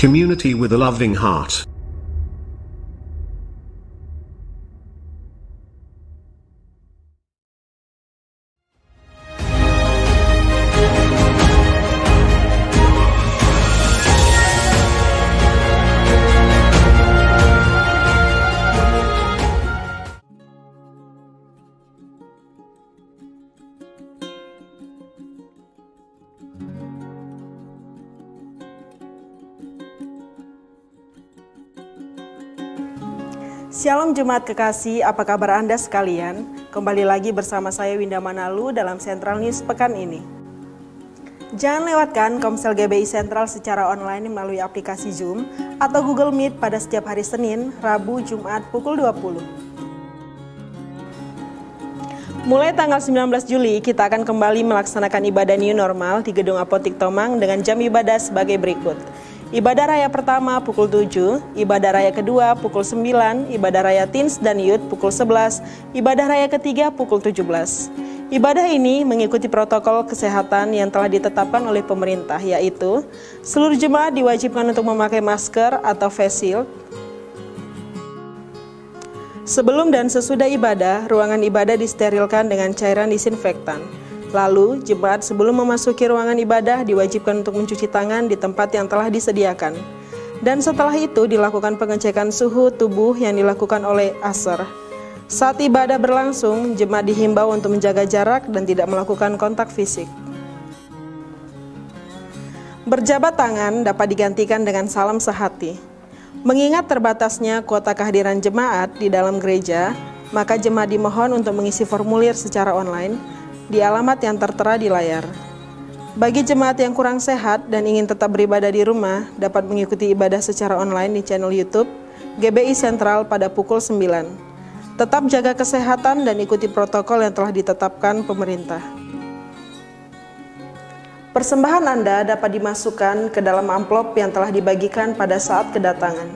community with a loving heart. Shalom Jemaat Kekasih, apa kabar Anda sekalian? Kembali lagi bersama saya Winda Manalu dalam Central News pekan ini. Jangan lewatkan Komsel GBI Sentral secara online melalui aplikasi Zoom atau Google Meet pada setiap hari Senin, Rabu, Jumat pukul 20. Mulai tanggal 19 Juli, kita akan kembali melaksanakan ibadah new normal di Gedung Apotik Tomang dengan jam ibadah sebagai berikut. Ibadah raya pertama pukul 7, ibadah raya kedua pukul 9, ibadah raya teens dan youth pukul 11, ibadah raya ketiga pukul 17. Ibadah ini mengikuti protokol kesehatan yang telah ditetapkan oleh pemerintah, yaitu seluruh jemaat diwajibkan untuk memakai masker atau face shield. Sebelum dan sesudah ibadah, ruangan ibadah disterilkan dengan cairan disinfektan. Lalu, jemaat sebelum memasuki ruangan ibadah diwajibkan untuk mencuci tangan di tempat yang telah disediakan. Dan setelah itu dilakukan pengecekan suhu tubuh yang dilakukan oleh ASER. Saat ibadah berlangsung, jemaat dihimbau untuk menjaga jarak dan tidak melakukan kontak fisik. Berjabat tangan dapat digantikan dengan salam sehati. Mengingat terbatasnya kuota kehadiran jemaat di dalam gereja, maka jemaat dimohon untuk mengisi formulir secara online di alamat yang tertera di layar. Bagi jemaat yang kurang sehat dan ingin tetap beribadah di rumah, dapat mengikuti ibadah secara online di channel YouTube GBI Sentral pada pukul 9. Tetap jaga kesehatan dan ikuti protokol yang telah ditetapkan pemerintah. Persembahan Anda dapat dimasukkan ke dalam amplop yang telah dibagikan pada saat kedatangan,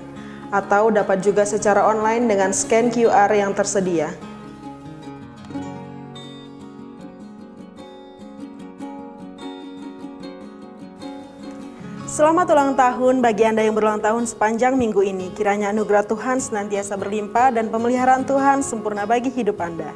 atau dapat juga secara online dengan scan QR yang tersedia. Selamat ulang tahun bagi Anda yang berulang tahun sepanjang minggu ini. Kiranya anugerah Tuhan senantiasa berlimpah dan pemeliharaan Tuhan sempurna bagi hidup Anda.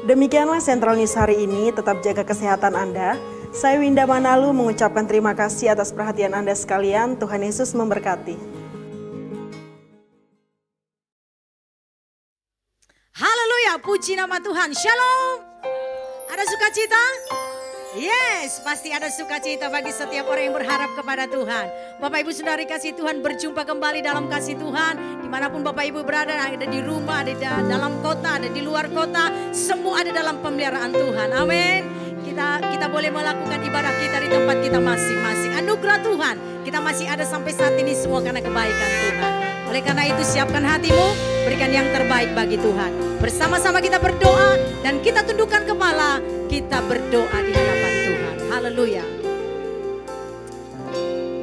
Demikianlah Central News hari ini, tetap jaga kesehatan Anda. Saya Winda Manalu mengucapkan terima kasih atas perhatian Anda sekalian. Tuhan Yesus memberkati. Haleluya, puji nama Tuhan. Shalom. Ada sukacita? Yes, pasti ada sukacita bagi setiap orang yang berharap kepada Tuhan. Bapak Ibu Saudari kasih Tuhan, berjumpa kembali dalam kasih Tuhan. Dimanapun Bapak Ibu berada, ada di rumah, ada di dalam kota, ada di luar kota, semua ada dalam pemeliharaan Tuhan. Amin. Kita boleh melakukan ibadah kita di tempat kita masing-masing. Anugerah Tuhan, kita masih ada sampai saat ini semua karena kebaikan Tuhan. Oleh karena itu siapkan hatimu, berikan yang terbaik bagi Tuhan. Bersama-sama kita berdoa dan kita tundukkan kepala, kita berdoa di hadapan Tuhan. Haleluya.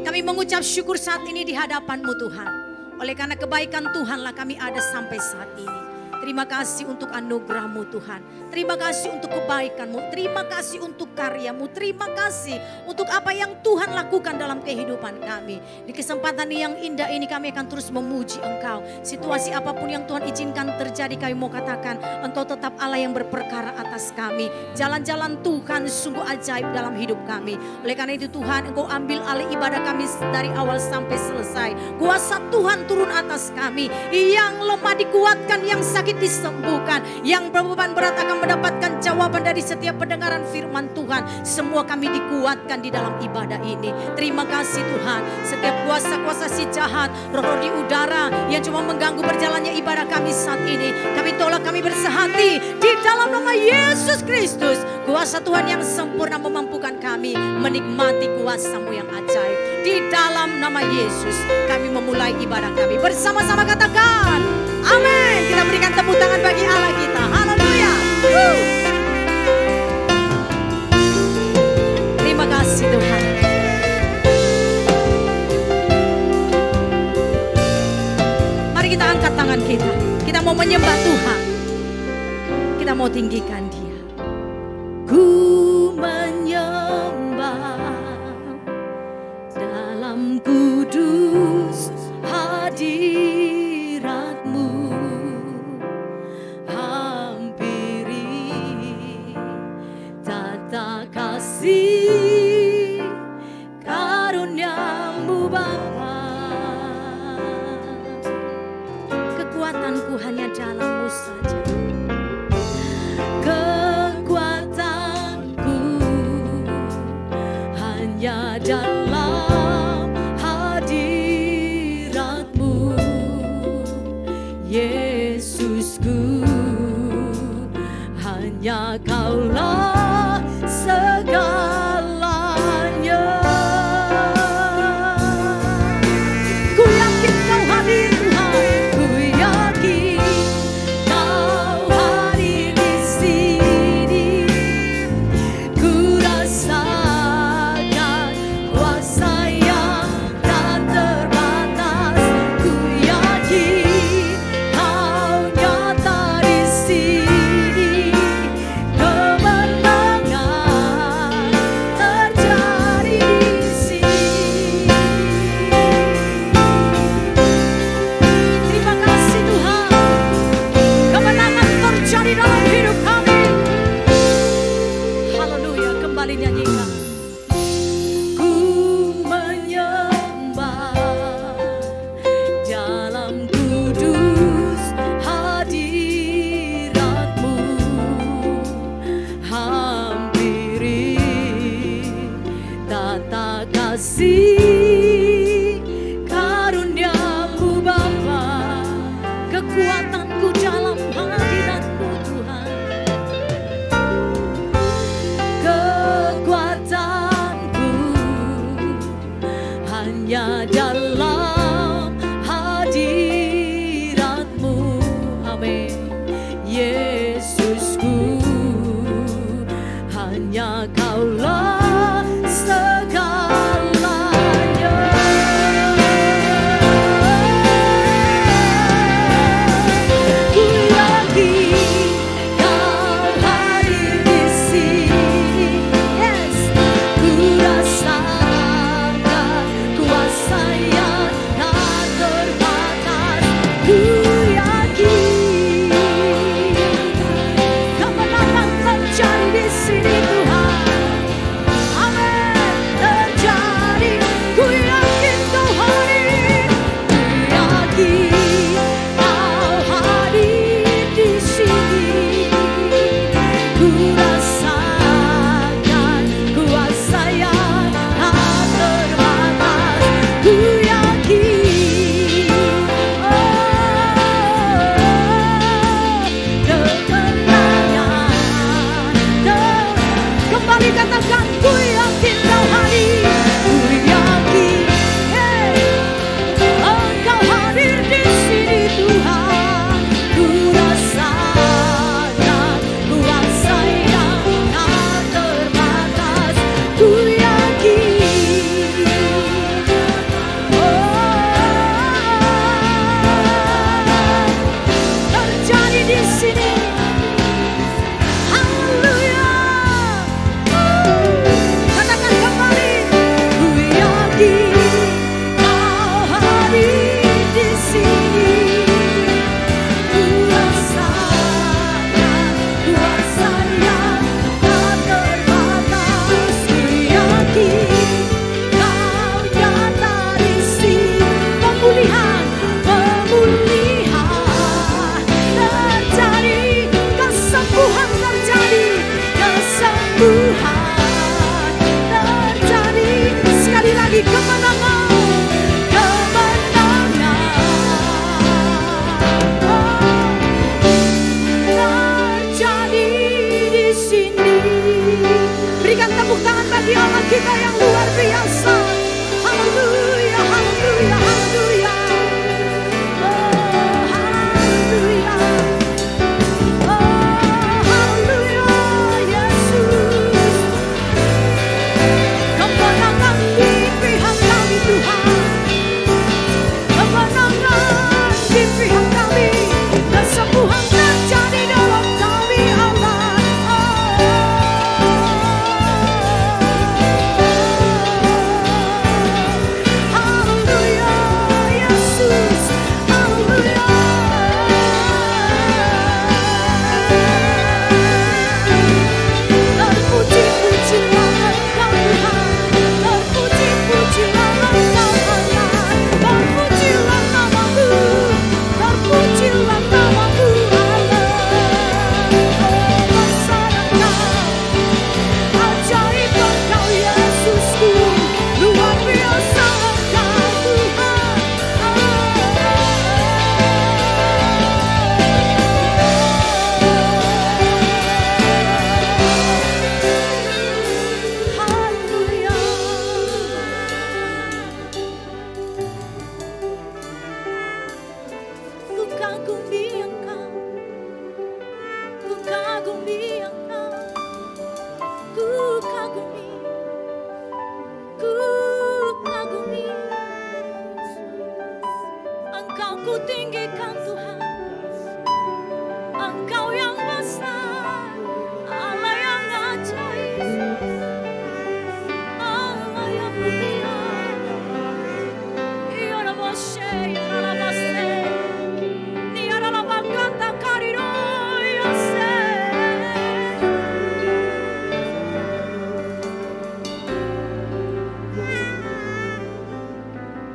Kami mengucap syukur saat ini di hadapan-Mu Tuhan. Oleh karena kebaikan Tuhanlah kami ada sampai saat ini. Terima kasih untuk anugerah-Mu Tuhan. Terima kasih untuk kebaikan-Mu. Terima kasih untuk karya-Mu. Terima kasih untuk apa yang Tuhan lakukan dalam kehidupan kami. Di kesempatan yang indah ini kami akan terus memuji Engkau. Situasi apapun yang Tuhan izinkan terjadi, kami mau katakan Engkau tetap Allah yang berperkara atas kami. Jalan-jalan Tuhan sungguh ajaib dalam hidup kami. Oleh karena itu Tuhan, Engkau ambil alih ibadah kami dari awal sampai selesai. Kuasa Tuhan turun atas kami. Yang lemah dikuatkan, yang sakit disembuhkan, yang beban berat akan mendapatkan jawaban dari setiap pendengaran firman Tuhan. Semua kami dikuatkan di dalam ibadah ini. Terima kasih Tuhan. Setiap kuasa-kuasa si jahat, roh-roh di udara yang cuma mengganggu berjalannya ibadah kami saat ini, kami tolak, kami bersehati di dalam nama Yesus Kristus. Kuasa Tuhan yang sempurna memampukan kami menikmati kuasa-Mu yang ajaib. Di dalam nama Yesus kami memulai ibadah kami. Bersama-sama katakan amin. Kita berikan tepuk tangan bagi Allah kita. Haleluya. Terima kasih Tuhan. angkat tangan kita. Kita mau menyembah Tuhan. Kita mau tinggikan Dia. Ku menyembah dalam kudus hadirat-Mu. Hampiri tata kasih karunia-Mu Bapa. Kekuatanku hanya dalam-Mu saja. Kekuatanku hanya dalam hadirat-Mu, Yesusku. Hanya Kaulah segalanya. Ku yakin Kau hadir Tuhan, ku yakin Kau kagumi Engkau, ku kagumi Engkau, ku kagumi, ku kagumi. Engkau ku tinggikan Tuhan, Engkau yang besar, Allah yang ajaib, Allah yang mulia.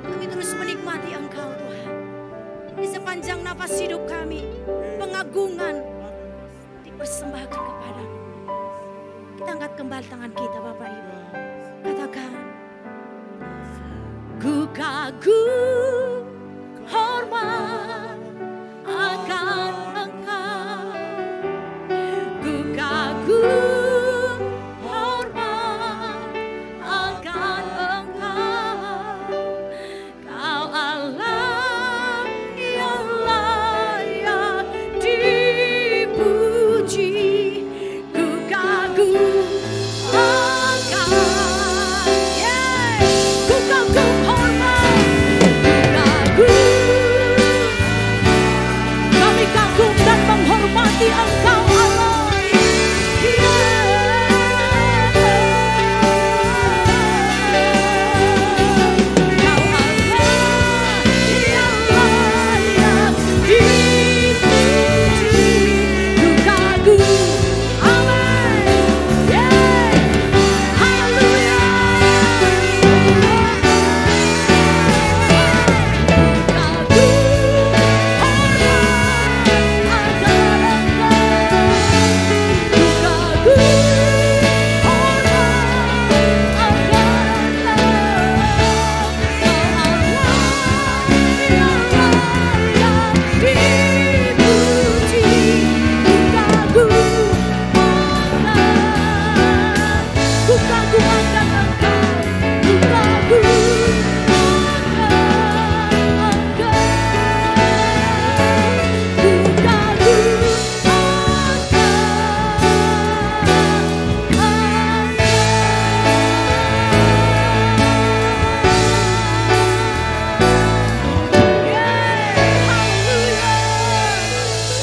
Kami terus menikmati Engkau Tuhan. Di sepanjang nafas hidup kami, pengagungan dipersembahkan kepadamu. Kita angkat kembali tangan kita Bapak Ibu. Katakan, ku kagum hormat akan Engkau, ku kagum hormat akan Engkau, Kau Allah yang layak dipuji, ku kagum akan, ku kagum hormat, ku kagum, kami kagum dan menghormati Engkau Allah. Kau Allah yang layak dipuji, ku kagum. Amin. Haleluya.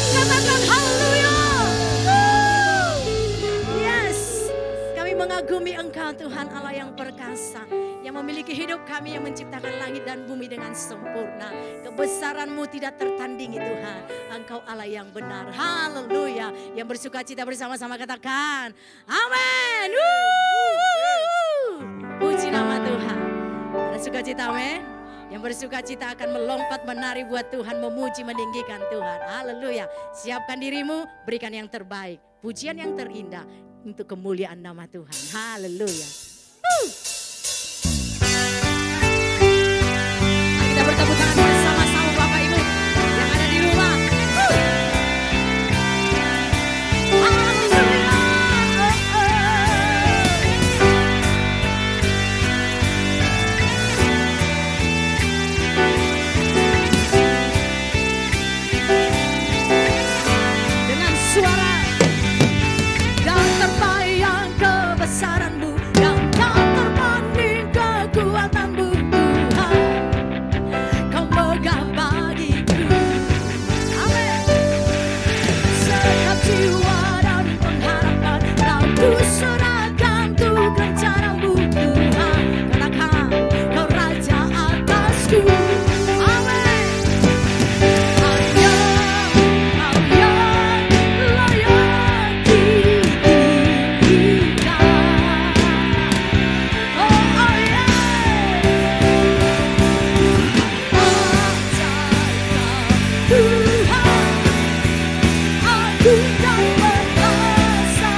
Katakan haleluya. Yes, kami mengagumi Engkau Tuhan Allah yang perkasa, yang memiliki hidup kami, yang menciptakan langit dan bumi dengan sempurna. Kebesaran-Mu tidak tertandingi Tuhan. Engkau Allah yang benar. Haleluya. Yang bersuka cita bersama-sama katakan amin. Puji nama Tuhan. Ada sukacita, amin. Yang bersuka cita akan melompat menari buat Tuhan, memuji meninggikan Tuhan. Haleluya. Siapkan dirimu, berikan yang terbaik, pujian yang terindah untuk kemuliaan nama Tuhan. Haleluya. Kita bertepuk tangan bersama-sama Bapak Ibu yang ada di rumah. Dengan suara dan terbayang kebesaran-Mu yang tak terbanding kekuatan-Mu Tuhan. Kau megah bagiku, amin. Setiap jiwa dan pengharapan Kau ku serahkan untuk rencana-Mu Tuhan. Katakan Kau Raja atasku, amin. Hanya Kau yang layak ditinggikan. Oh yeah. Tuhan, agung dan perkasa,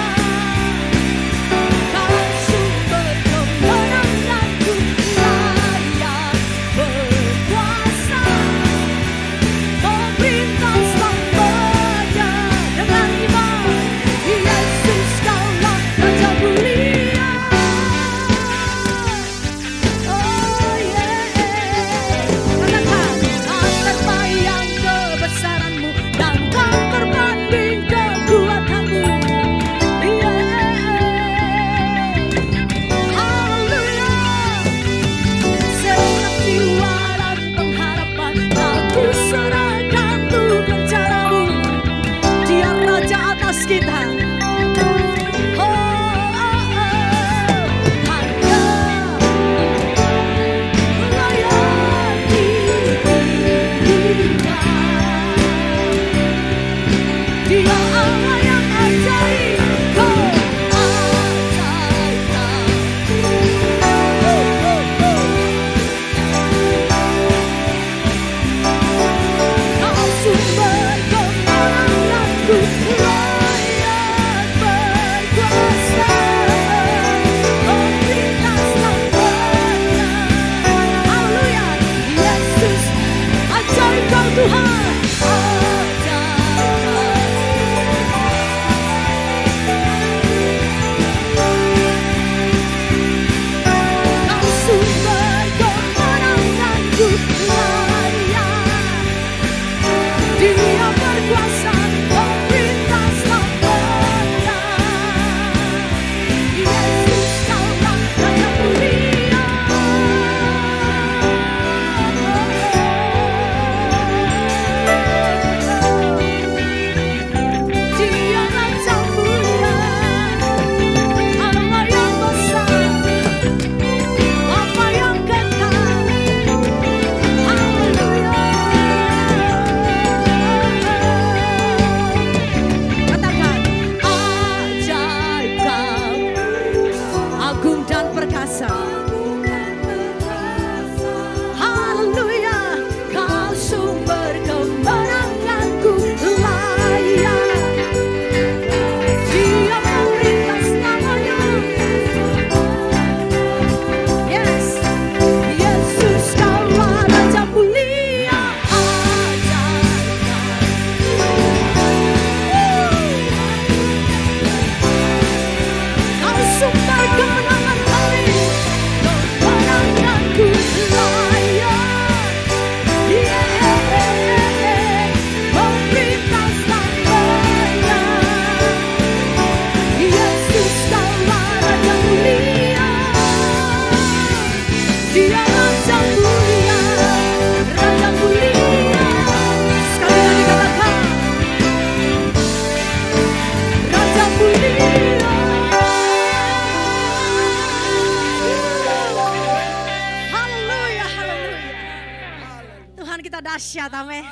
Dahsyat, amin.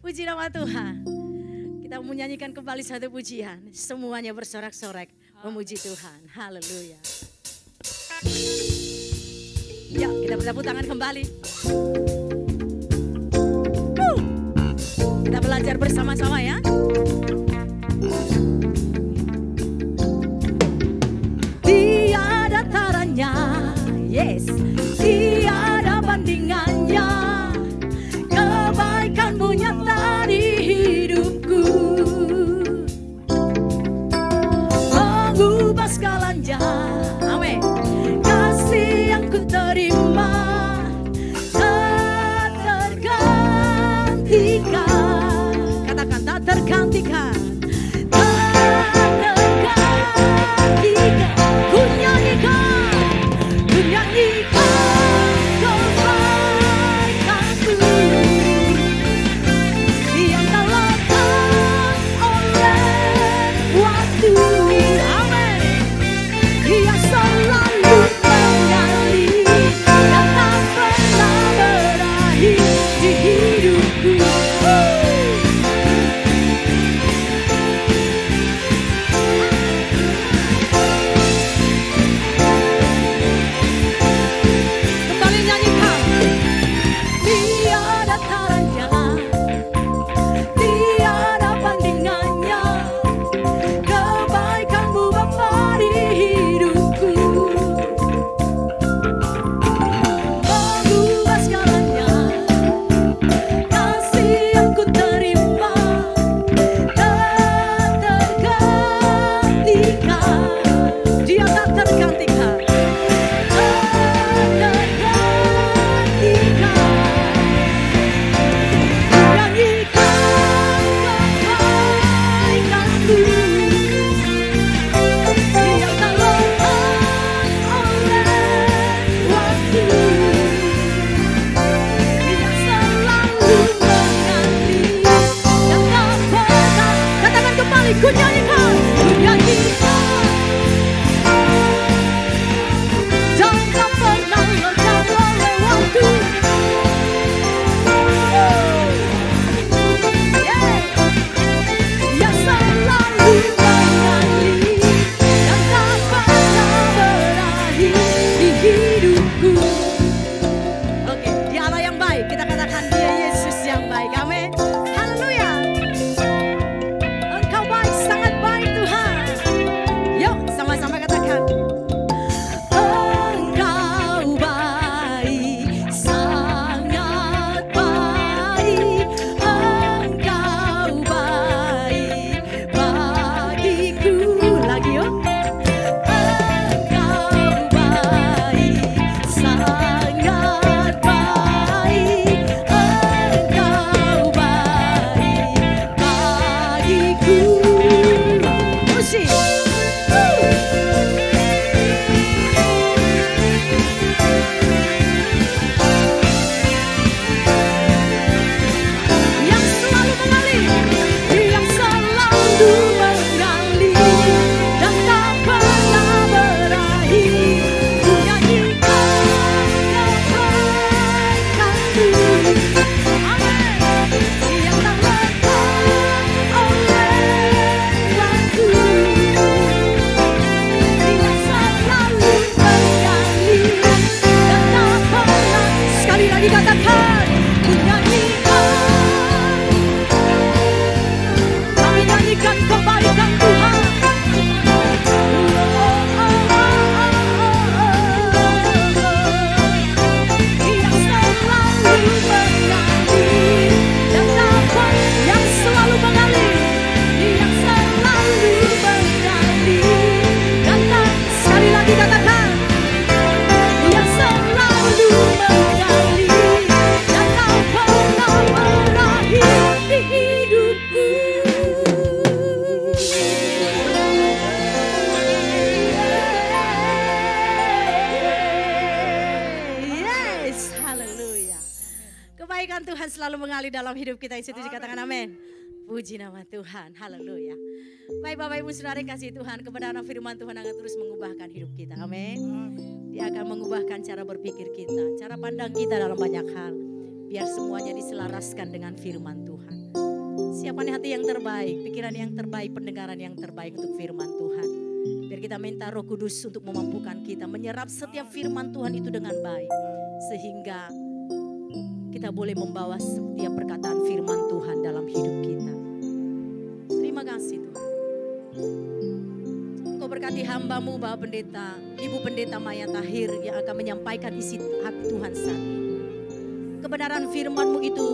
Puji nama Tuhan. Kita menyanyikan kembali satu pujian. Semuanya bersorak-sorak memuji Tuhan. Haleluya. Yuk kita bertepuk tangan kembali. Kita belajar bersama-sama ya. Tiada taranya, yes, tiada bandingannya. Kebaikanmu nyata di hidupku, mengubah segalanya. Amin. Kasih yang ku terima tak tergantikan. Katakan tak tergantikan. Ku nyanyikan kebaikanmu yang tak lekang oleh waktu. Amin. Dia selalu mengalir dan tak pernah berakhir di hidupku. Kembali nyanyikan. Tiada taranya, tiada bandingannya. Kebaikanmu Bapa di hidupku, mengubah segalanya. Kasih yang ku terima tak tergantikan. Dia tak tergantikan. Ku nyanyikan, jangan pernah lekang oleh waktu. Yang selalu mengalir dan tak pernah berakhir di hidupku. Oke, Dia Allah yang baik. Kita katakan Dia Yesus yang baik. Amin. Haleluya. Engkau baik, sangat baik Tuhan. Yuk sama-sama katakan. Engkau baik, sangat baik. Engkau baik bagiku. Lagi yuk. Engkau baik, sangat baik. Engkau baik bagiku. Musik. Yang selalu mengalir, yang selalu mengalir dan tak pernah berakhir. Ku nyanyikan kebaikanmu. Amin. Yang tak lekang oleh waktu. Dia selalu mengalir dan tak pernah. Sekali lagi katakan, ku nyanyikan. Kami nyanyikan kebaikan Tuhan. Dia selalu mengalir dan tak pernah. Yang selalu mengalir, yang selalu mengalir dan tak. Sekali lagi katakan, yang selalu mengalir dan tak pernah berakhir di hidupku. Yes, haleluya. Kebaikan Tuhan selalu mengalir dalam hidup kita. Yang setuju katakan amin. Puji nama Tuhan, haleluya. Baik Bapak Ibu Saudara yang kasih Tuhan, kebenaran firman Tuhan akan terus mengubahkan hidup kita, amin. Dia akan mengubahkan cara berpikir kita, cara pandang kita dalam banyak hal. biar semuanya diselaraskan dengan firman Tuhan. Siapkan hati yang terbaik, pikiran yang terbaik, pendengaran yang terbaik untuk firman Tuhan. Biar kita minta Roh Kudus untuk memampukan kita menyerap setiap firman Tuhan itu dengan baik. Sehingga kita boleh membawa setiap perkataan firman Tuhan dalam hidup kita. Terima kasih Tuhan. Kau berkati hamba-Mu Bapak Pendeta, Ibu Pendeta Maya Tahir yang akan menyampaikan isi hati Tuhan saat ini. Kebenaran firman-Mu itu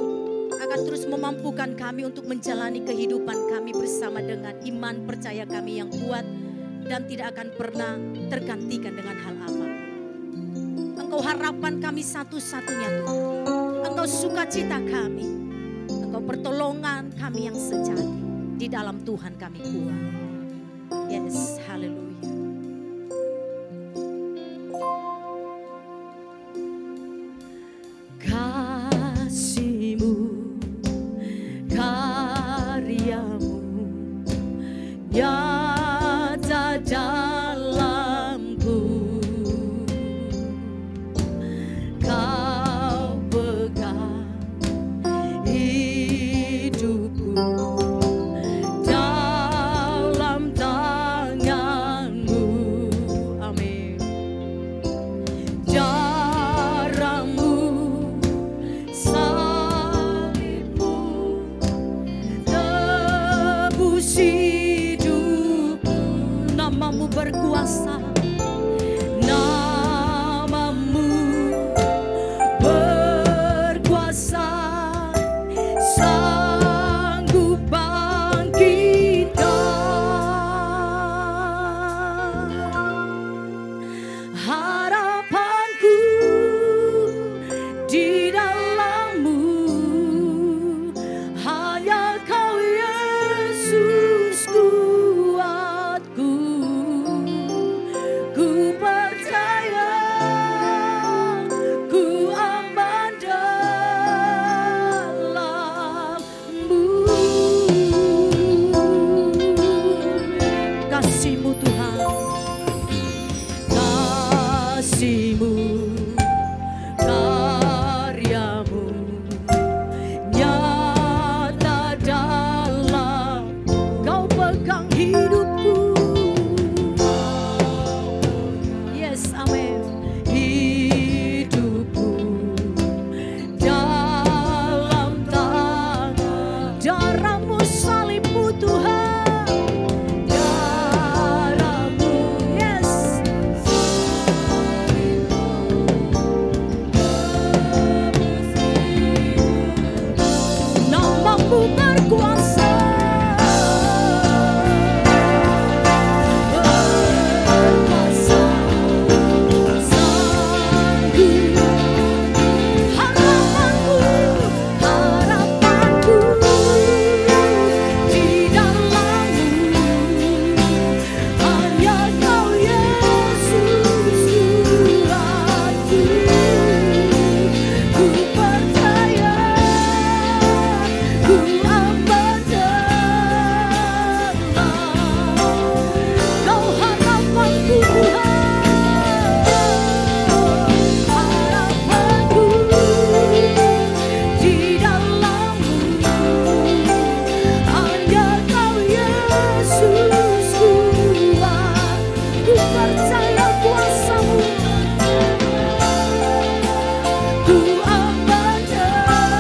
akan terus memampukan kami untuk menjalani kehidupan kami bersama dengan iman percaya kami yang kuat dan tidak akan pernah tergantikan dengan hal apapun. Engkau harapan kami satu-satunya Tuhan. Engkau sukacita kami. Engkau pertolongan kami yang sejati. Di dalam Tuhan kami kuat. Yes, haleluya. Kasih-Mu, karya-Mu nyata dalamku. Kau pegang hidupku dalam tangan-Mu. Amin. Darah-Mu, salib-Mu tebus hidupku. Nama-Mu berkuasa, nama-Mu berkuasa, sanggup bangkitkan. Harapanku di dalam-Mu, hanya Kau Yesus kuatku. Ku percaya, ku aman dalam-Mu. Kasih-Mu Tuhan, kasih-Mu, karya-Mu nyata dalam. Kau pegang hidupku. Yes, amin. Hidupku dalam tangan. Darah-Mu, salib-Mu Tuhan. Darah-Mu, yes. Nama-Mu berkuasa. Berkuasa, sanggup. Harapanku, harapanku di dalam-Mu, hanya Kau Yesus kuatku. Ku percaya, ku aman dalam. Kau harapanku Tuhan, harapanku di dalam-Mu, hanya Kau Yesus kuat. Ku percaya kuasa-Mu, ku aman dalam-Mu.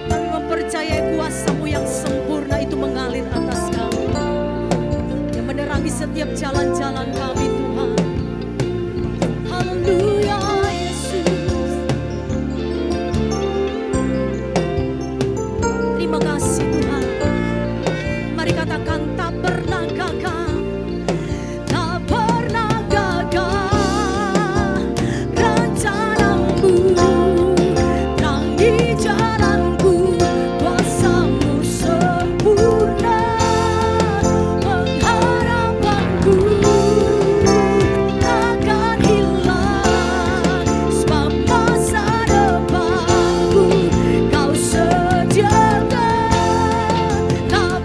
Kami mempercayai kuasa-Mu yang sempurna itu mengalir atas kami, yang menerangi setiap jalan-jalan kami Tuhan. Haleluya Yesus. Terima kasih Tuhan. Mari katakan tak pernah gagal. Tak pernah gagal rencana-Mu. Terangi jalanku, kuasa-Mu sempurna. Pengharapanku takkan hilang, sebab masa depanku Kau sediakan. Tak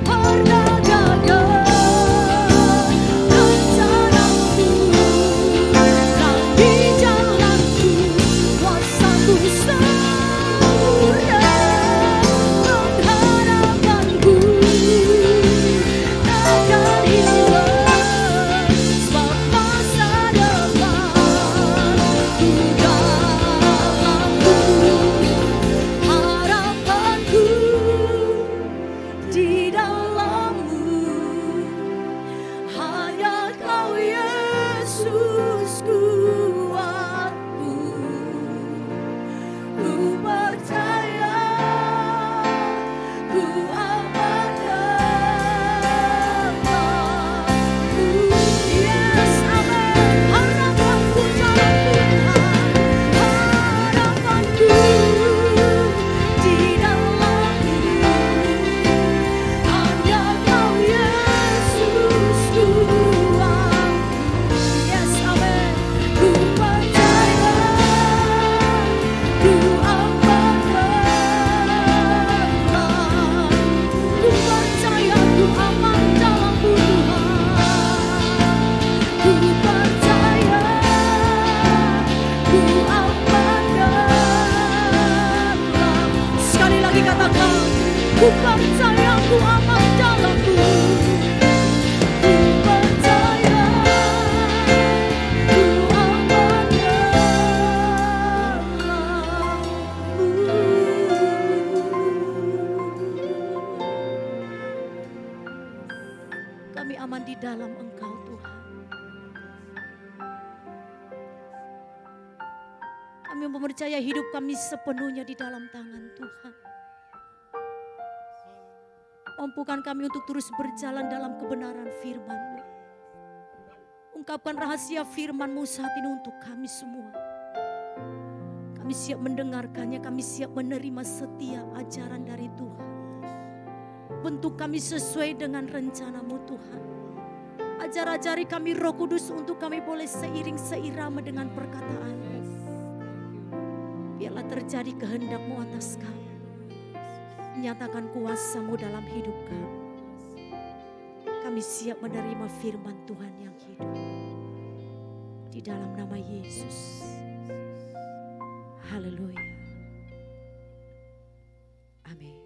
kami aman di dalam Engkau Tuhan. Kami mempercaya hidup kami sepenuhnya di dalam tangan Tuhan. Mampukan kami untuk terus berjalan dalam kebenaran firman-Mu. Ungkapkan rahasia firman-Mu saat ini untuk kami semua. Kami siap mendengarkannya, kami siap menerima setiap ajaran dari Tuhan. Bentuk kami sesuai dengan rencana-Mu Tuhan. Ajar-ajari kami Roh Kudus untuk kami boleh seiring seirama dengan perkataan-Mu. Biarlah terjadi kehendak-Mu atas kami. Nyatakan kuasa-Mu dalam hidup kami. Kami siap menerima firman Tuhan yang hidup. Di dalam nama Yesus. Haleluya. Amin.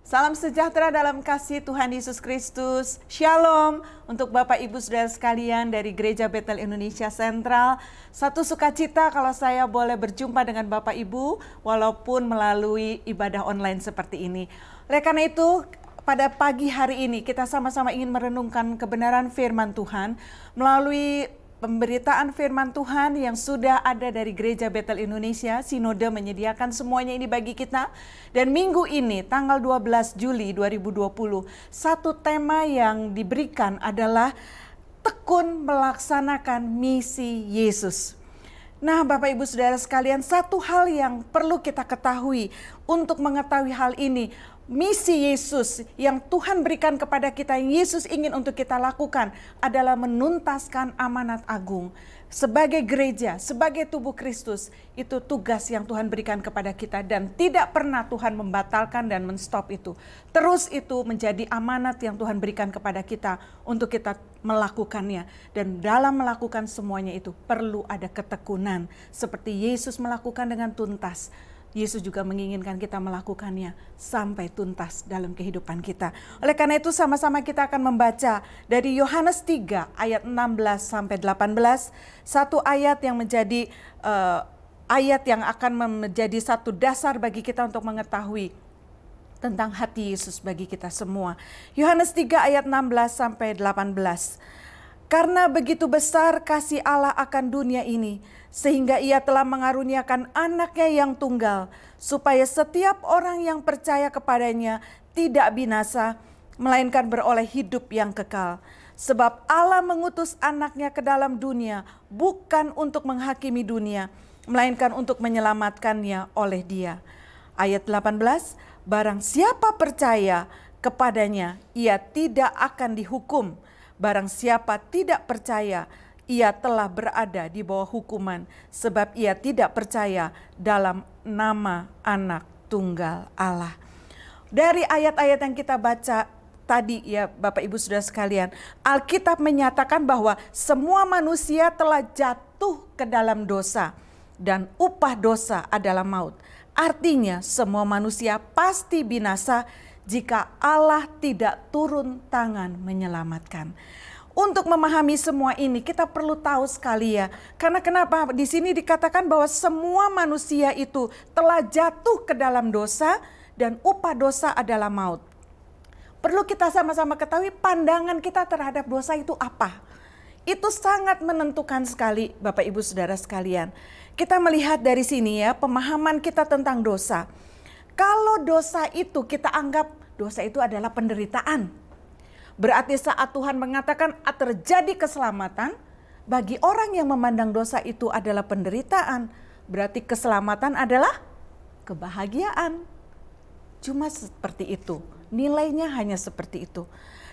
Salam sejahtera dalam kasih Tuhan Yesus Kristus. Shalom untuk Bapak Ibu Saudara sekalian dari Gereja Betel Indonesia Sentral. Satu sukacita kalau saya boleh berjumpa dengan Bapak Ibu walaupun melalui ibadah online seperti ini. Oleh karena itu, pada pagi hari ini kita sama-sama ingin merenungkan kebenaran firman Tuhan melalui pemberitaan firman Tuhan yang sudah ada dari Gereja Betel Indonesia. Sinode menyediakan semuanya ini bagi kita. Dan minggu ini tanggal 12 Juli 2020, satu tema yang diberikan adalah tekun melaksanakan misi Yesus. Nah, Bapak Ibu Saudara sekalian, satu hal yang perlu kita ketahui untuk mengetahui hal ini, misi Yesus yang Tuhan berikan kepada kita, yang Yesus ingin untuk kita lakukan adalah menuntaskan amanat agung. Sebagai gereja, sebagai tubuh Kristus, itu tugas yang Tuhan berikan kepada kita dan tidak pernah Tuhan membatalkan dan menstop itu. Terus itu menjadi amanat yang Tuhan berikan kepada kita untuk kita melakukannya. Dan dalam melakukan semuanya itu perlu ada ketekunan. Seperti Yesus melakukan dengan tuntas. Yesus juga menginginkan kita melakukannya sampai tuntas dalam kehidupan kita. Oleh karena itu sama-sama kita akan membaca dari Yohanes 3 ayat 16 sampai 18. Satu ayat yang menjadi ayat yang akan menjadi satu dasar bagi kita untuk mengetahui tentang hati Yesus bagi kita semua. Yohanes 3 ayat 16 sampai 18. Karena begitu besar kasih Allah akan dunia ini, sehingga Ia telah mengaruniakan anaknya yang tunggal, supaya setiap orang yang percaya kepadanya tidak binasa, melainkan beroleh hidup yang kekal. Sebab Allah mengutus anaknya ke dalam dunia, bukan untuk menghakimi dunia, melainkan untuk menyelamatkannya oleh Dia. Ayat 18, barang siapa percaya kepadanya, ia tidak akan dihukum. Barang siapa tidak percaya, ia telah berada di bawah hukuman, sebab ia tidak percaya dalam nama Anak Tunggal Allah. Dari ayat-ayat yang kita baca tadi ya Bapak Ibu Saudara sekalian, Alkitab menyatakan bahwa semua manusia telah jatuh ke dalam dosa dan upah dosa adalah maut. Artinya semua manusia pasti binasa jika Allah tidak turun tangan menyelamatkan. Untuk memahami semua ini kita perlu tahu sekali ya. Karena kenapa? Di sini dikatakan bahwa semua manusia itu telah jatuh ke dalam dosa dan upah dosa adalah maut. Perlu kita sama-sama ketahui pandangan kita terhadap dosa itu apa. Itu sangat menentukan sekali Bapak Ibu Saudara sekalian. Kita melihat dari sini ya pemahaman kita tentang dosa. Kalau dosa itu kita anggap dosa itu adalah penderitaan. Berarti saat Tuhan mengatakan terjadi keselamatan, bagi orang yang memandang dosa itu adalah penderitaan, berarti keselamatan adalah kebahagiaan. Cuma seperti itu, nilainya hanya seperti itu.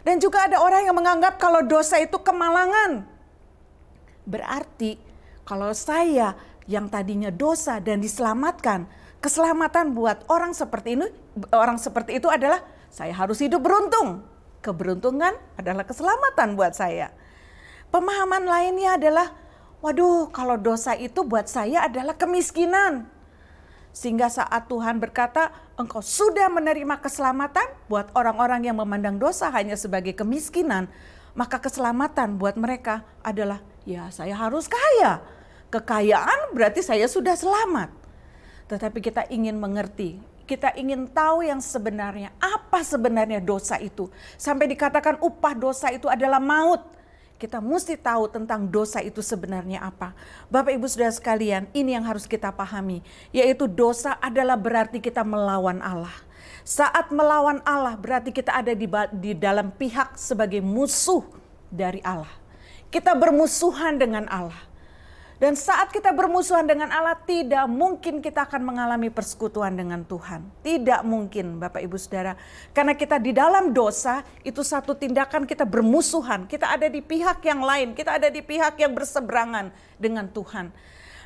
Dan juga ada orang yang menganggap kalau dosa itu kemalangan. Berarti kalau saya yang tadinya dosa dan diselamatkan, keselamatan buat orang seperti itu adalah saya harus hidup beruntung. Keberuntungan adalah keselamatan buat saya. Pemahaman lainnya adalah, waduh kalau dosa itu buat saya adalah kemiskinan. Sehingga saat Tuhan berkata, engkau sudah menerima keselamatan buat orang-orang yang memandang dosa hanya sebagai kemiskinan. Maka keselamatan buat mereka adalah, ya saya harus kaya. Kekayaan berarti saya sudah selamat. Tetapi kita ingin mengerti, kita ingin tahu yang sebenarnya. Apa sebenarnya dosa itu? Sampai dikatakan upah dosa itu adalah maut. Kita mesti tahu tentang dosa itu sebenarnya apa. Bapak Ibu Saudara sekalian, ini yang harus kita pahami. Yaitu dosa adalah berarti kita melawan Allah. Saat melawan Allah berarti kita ada di dalam pihak sebagai musuh dari Allah. Kita bermusuhan dengan Allah. Dan saat kita bermusuhan dengan Allah, tidak mungkin kita akan mengalami persekutuan dengan Tuhan. Tidak mungkin Bapak Ibu Saudara. Karena kita di dalam dosa, itu satu tindakan kita bermusuhan. Kita ada di pihak yang lain, kita ada di pihak yang berseberangan dengan Tuhan.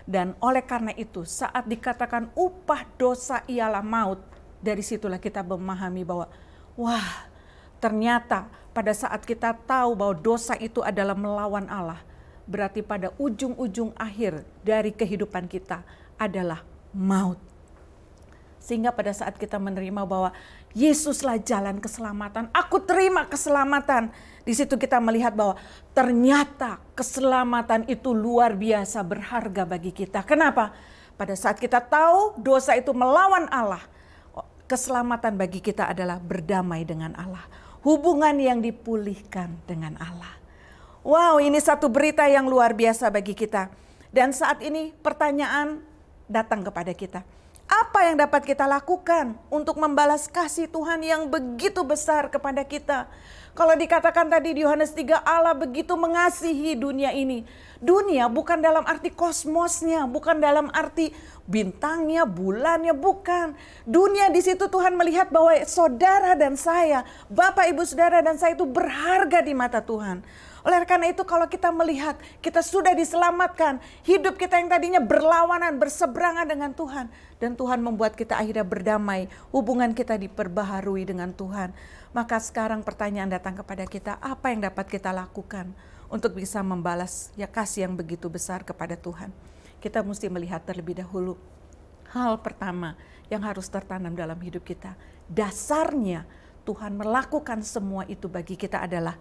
Dan oleh karena itu, saat dikatakan upah dosa ialah maut, dari situlah kita memahami bahwa, wah, ternyata pada saat kita tahu bahwa dosa itu adalah melawan Allah, berarti pada ujung-ujung akhir dari kehidupan kita adalah maut. Sehingga pada saat kita menerima bahwa Yesuslah jalan keselamatan, aku terima keselamatan. Di situ kita melihat bahwa ternyata keselamatan itu luar biasa berharga bagi kita. Kenapa? Pada saat kita tahu dosa itu melawan Allah, keselamatan bagi kita adalah berdamai dengan Allah. Hubungan yang dipulihkan dengan Allah. Wow, ini satu berita yang luar biasa bagi kita. Dan saat ini pertanyaan datang kepada kita. Apa yang dapat kita lakukan untuk membalas kasih Tuhan yang begitu besar kepada kita? Kalau dikatakan tadi di Yohanes 3, Allah begitu mengasihi dunia ini. Dunia bukan dalam arti kosmosnya, bukan dalam arti bintangnya, bulannya, bukan. Dunia di situ Tuhan melihat bahwa saudara dan saya, Bapak Ibu Saudara dan saya itu berharga di mata Tuhan. Oleh karena itu kalau kita melihat kita sudah diselamatkan, hidup kita yang tadinya berlawanan, berseberangan dengan Tuhan. Dan Tuhan membuat kita akhirnya berdamai, hubungan kita diperbaharui dengan Tuhan. Maka sekarang pertanyaan datang kepada kita, apa yang dapat kita lakukan untuk bisa membalas ya kasih yang begitu besar kepada Tuhan? Kita mesti melihat terlebih dahulu. Hal pertama yang harus tertanam dalam hidup kita, dasarnya Tuhan melakukan semua itu bagi kita adalah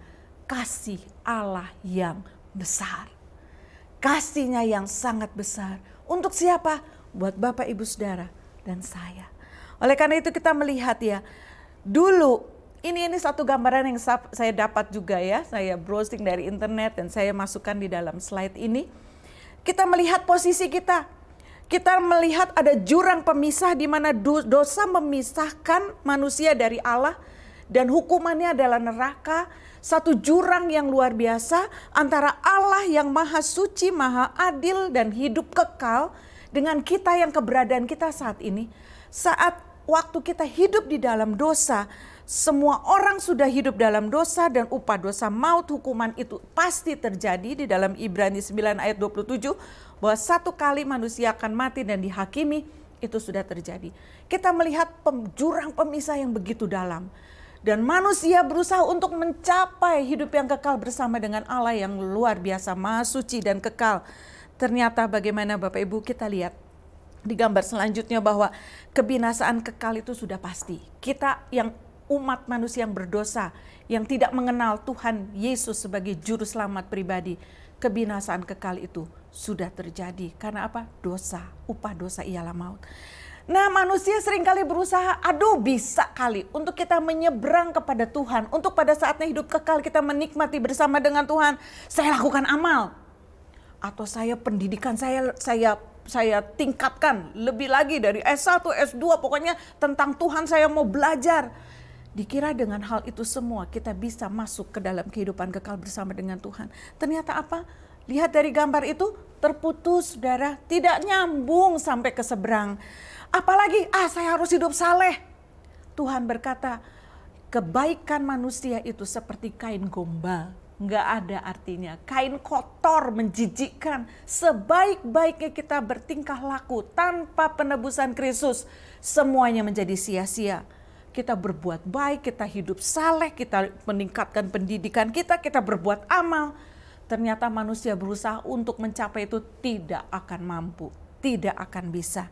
kasih Allah yang besar. Kasihnya yang sangat besar. Untuk siapa? Buat Bapak Ibu Saudara dan saya. Oleh karena itu kita melihat ya, dulu ini satu gambaran yang saya dapat juga ya. Saya browsing dari internet dan saya masukkan di dalam slide ini. Kita melihat posisi kita. Kita melihat ada jurang pemisah di mana dosa memisahkan manusia dari Allah. Dan hukumannya adalah neraka. Satu jurang yang luar biasa antara Allah yang maha suci, maha adil dan hidup kekal dengan kita yang keberadaan kita saat ini. Saat waktu kita hidup di dalam dosa, semua orang sudah hidup dalam dosa dan upah dosa maut, hukuman itu pasti terjadi. Di dalam Ibrani 9 ayat 27 bahwa satu kali manusia akan mati dan dihakimi, itu sudah terjadi. Kita melihat jurang pemisah yang begitu dalam. Dan manusia berusaha untuk mencapai hidup yang kekal bersama dengan Allah yang luar biasa, maha suci dan kekal. Ternyata bagaimana Bapak Ibu, kita lihat di gambar selanjutnya bahwa kebinasaan kekal itu sudah pasti. Kita yang umat manusia yang berdosa, yang tidak mengenal Tuhan Yesus sebagai juru selamat pribadi, kebinasaan kekal itu sudah terjadi. Karena apa? Dosa, upah dosa ialah maut. Nah, manusia seringkali berusaha, bisa kali untuk kita menyeberang kepada Tuhan. Untuk pada saatnya hidup kekal kita menikmati bersama dengan Tuhan. Saya lakukan amal. Atau saya pendidikan saya tingkatkan lebih lagi dari S1, S2. Pokoknya tentang Tuhan saya mau belajar. Dikira dengan hal itu semua kita bisa masuk ke dalam kehidupan kekal bersama dengan Tuhan. Ternyata apa? Lihat dari gambar itu, terputus saudara. Tidak nyambung sampai ke seberang. Apalagi, saya harus hidup saleh. Tuhan berkata, kebaikan manusia itu seperti kain gombal. Nggak ada artinya. Kain kotor, menjijikkan. Sebaik-baiknya kita bertingkah laku tanpa penebusan Kristus, semuanya menjadi sia-sia. Kita berbuat baik, kita hidup saleh, kita meningkatkan pendidikan kita berbuat amal. Ternyata manusia berusaha untuk mencapai itu tidak akan mampu, tidak akan bisa.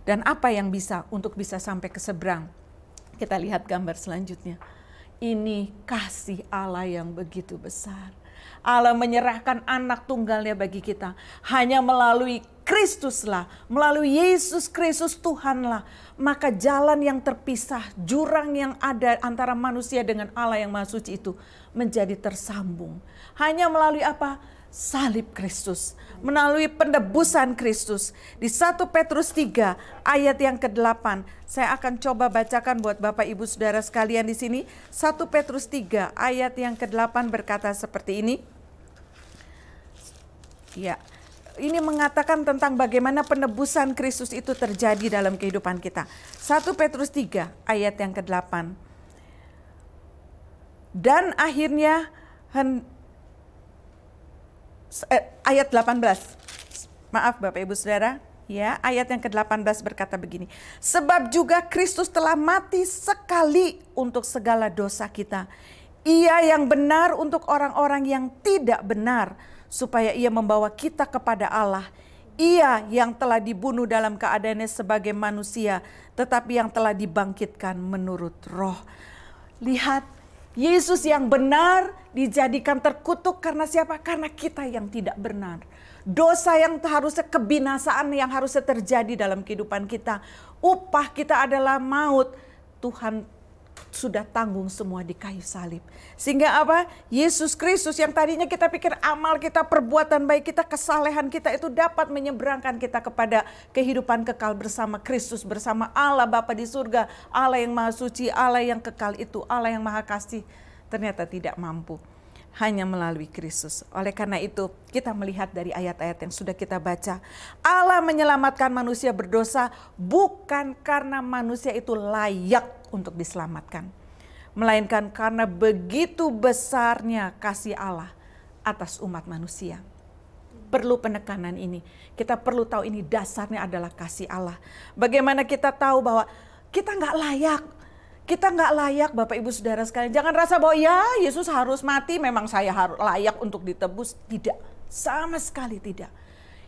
Dan apa yang bisa untuk bisa sampai ke seberang? Kita lihat gambar selanjutnya. Ini kasih Allah yang begitu besar. Allah menyerahkan anak tunggalnya bagi kita. Hanya melalui Kristuslah, melalui Yesus Kristus Tuhanlah, maka jalan yang terpisah, jurang yang ada antara manusia dengan Allah yang Maha Suci itu menjadi tersambung. Hanya melalui apa? Salib Kristus, melalui penebusan Kristus. Di 1 Petrus 3 ayat yang ke-8, saya akan coba bacakan buat Bapak Ibu Saudara sekalian di sini. 1 Petrus 3 ayat yang ke-8 berkata seperti ini. Ya, ini mengatakan tentang bagaimana penebusan Kristus itu terjadi dalam kehidupan kita. 1 Petrus 3 ayat yang ke-8. Dan akhirnya ayat 18. Maaf Bapak Ibu Saudara, ya, ayat yang ke-18 berkata begini. Sebab juga Kristus telah mati sekali untuk segala dosa kita. Ia yang benar untuk orang-orang yang tidak benar, supaya ia membawa kita kepada Allah. Ia yang telah dibunuh dalam keadaannya sebagai manusia, tetapi yang telah dibangkitkan menurut roh. Lihat, Yesus yang benar dijadikan terkutuk karena siapa? Karena kita yang tidak benar. Dosa yang harusnya, kebinasaan yang harusnya terjadi dalam kehidupan kita. Upah kita adalah maut. Tuhan sudah tanggung semua di kayu salib. Sehingga apa? Yesus Kristus yang tadinya kita pikir amal kita, perbuatan baik kita, kesalehan kita itu dapat menyeberangkan kita kepada kehidupan kekal bersama Kristus, bersama Allah Bapa di surga, Allah yang Maha Suci, Allah yang kekal itu, Allah yang Maha Kasih. Ternyata tidak mampu. Hanya melalui Kristus. Oleh karena itu kita melihat dari ayat-ayat yang sudah kita baca. Allah menyelamatkan manusia berdosa bukan karena manusia itu layak untuk diselamatkan. Melainkan karena begitu besarnya kasih Allah atas umat manusia. Perlu penekanan ini. Kita perlu tahu ini dasarnya adalah kasih Allah. Bagaimana kita tahu bahwa kita nggak layak. Kita nggak layak Bapak Ibu Saudara sekalian. Jangan rasa bahwa ya Yesus harus mati, memang saya harus layak untuk ditebus. Tidak, sama sekali tidak.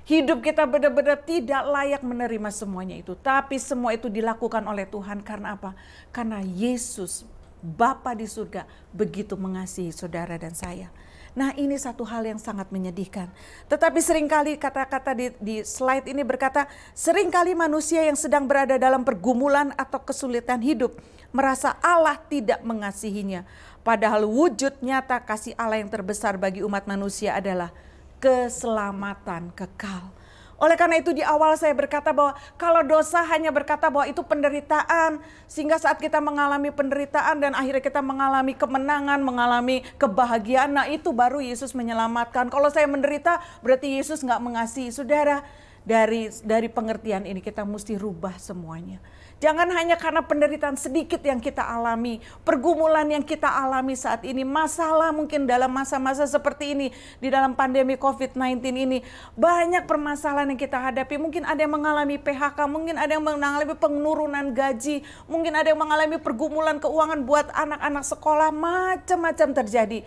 Hidup kita benar-benar tidak layak menerima semuanya itu. Tapi semua itu dilakukan oleh Tuhan karena apa? Karena Yesus, Bapa di surga, begitu mengasihi saudara dan saya. Nah ini satu hal yang sangat menyedihkan. Tetapi seringkali kata-kata di slide ini berkata, seringkali manusia yang sedang berada dalam pergumulan atau kesulitan hidup merasa Allah tidak mengasihinya. Padahal wujud nyata kasih Allah yang terbesar bagi umat manusia adalah keselamatan kekal. Oleh karena itu di awal saya berkata bahwa kalau dosa hanya berkata bahwa itu penderitaan. Sehingga saat kita mengalami penderitaan dan akhirnya kita mengalami kemenangan, mengalami kebahagiaan. Nah itu baru Yesus menyelamatkan. Kalau saya menderita berarti Yesus nggak mengasihi. Saudara, dari pengertian ini kita mesti rubah semuanya. Jangan hanya karena penderitaan sedikit yang kita alami, pergumulan yang kita alami saat ini, masalah mungkin dalam masa-masa seperti ini, di dalam pandemi COVID-19 ini, banyak permasalahan yang kita hadapi. Mungkin ada yang mengalami PHK, mungkin ada yang mengalami penurunan gaji, mungkin ada yang mengalami pergumulan keuangan buat anak-anak sekolah, macam-macam terjadi.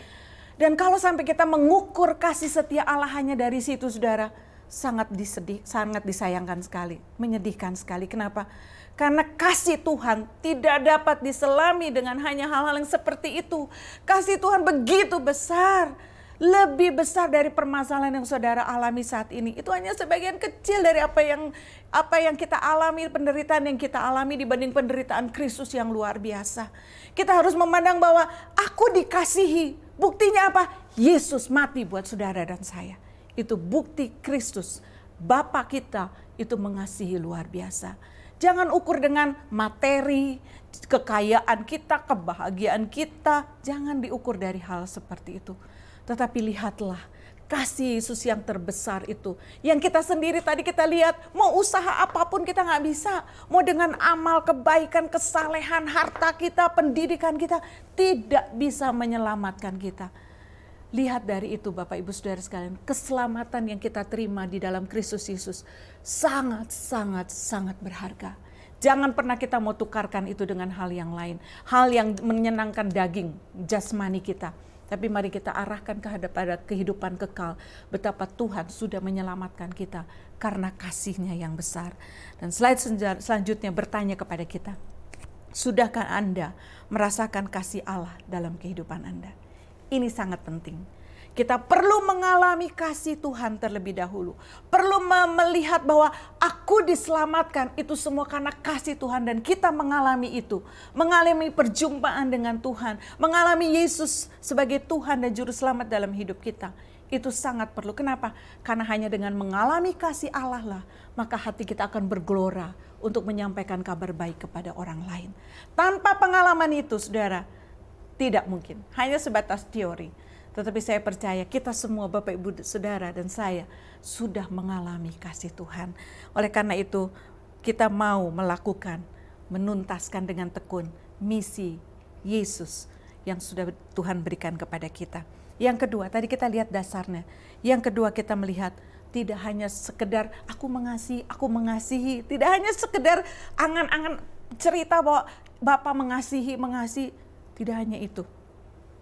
Dan kalau sampai kita mengukur kasih setia Allah hanya dari situ, saudara, sangat disayangkan sekali, menyedihkan sekali. Kenapa? Karena kasih Tuhan tidak dapat diselami dengan hanya hal-hal yang seperti itu. Kasih Tuhan begitu besar, lebih besar dari permasalahan yang saudara alami saat ini. Itu hanya sebagian kecil dari apa yang kita alami, penderitaan yang kita alami dibanding penderitaan Kristus yang luar biasa. Kita harus memandang bahwa aku dikasihi. Buktinya apa? Yesus mati buat saudara dan saya. Itu bukti Kristus, Bapa kita itu mengasihi luar biasa. Jangan ukur dengan materi, kekayaan kita, kebahagiaan kita. Jangan diukur dari hal seperti itu. Tetapi lihatlah kasih Yesus yang terbesar itu. Yang kita sendiri tadi kita lihat, mau usaha apapun kita nggak bisa. Mau dengan amal, kebaikan, kesalehan, harta kita, pendidikan kita, tidak bisa menyelamatkan kita. Lihat dari itu Bapak Ibu Saudara sekalian, keselamatan yang kita terima di dalam Kristus Yesus sangat berharga. Jangan pernah kita mau tukarkan itu dengan hal yang lain. Hal yang menyenangkan daging, jasmani kita. Tapi mari kita arahkan pada kehidupan kekal. Betapa Tuhan sudah menyelamatkan kita karena kasih-Nya yang besar. Dan slide selanjutnya bertanya kepada kita. Sudahkah Anda merasakan kasih Allah dalam kehidupan Anda? Ini sangat penting. Kita perlu mengalami kasih Tuhan terlebih dahulu. Perlu melihat bahwa aku diselamatkan itu semua karena kasih Tuhan. Dan kita mengalami itu. Mengalami perjumpaan dengan Tuhan. Mengalami Yesus sebagai Tuhan dan Juru Selamat dalam hidup kita. Itu sangat perlu. Kenapa? Karena hanya dengan mengalami kasih Allah lah, maka hati kita akan bergelora untuk menyampaikan kabar baik kepada orang lain. Tanpa pengalaman itu, saudara, tidak mungkin. Hanya sebatas teori. Tetapi saya percaya kita semua Bapak Ibu Saudara dan saya sudah mengalami kasih Tuhan. Oleh karena itu kita mau melakukan, menuntaskan dengan tekun misi Yesus yang sudah Tuhan berikan kepada kita. Yang kedua, tadi kita lihat dasarnya. Yang kedua kita melihat tidak hanya sekedar aku mengasihi. Tidak hanya sekedar angan-angan cerita bahwa Bapa mengasihi. Tidak hanya itu.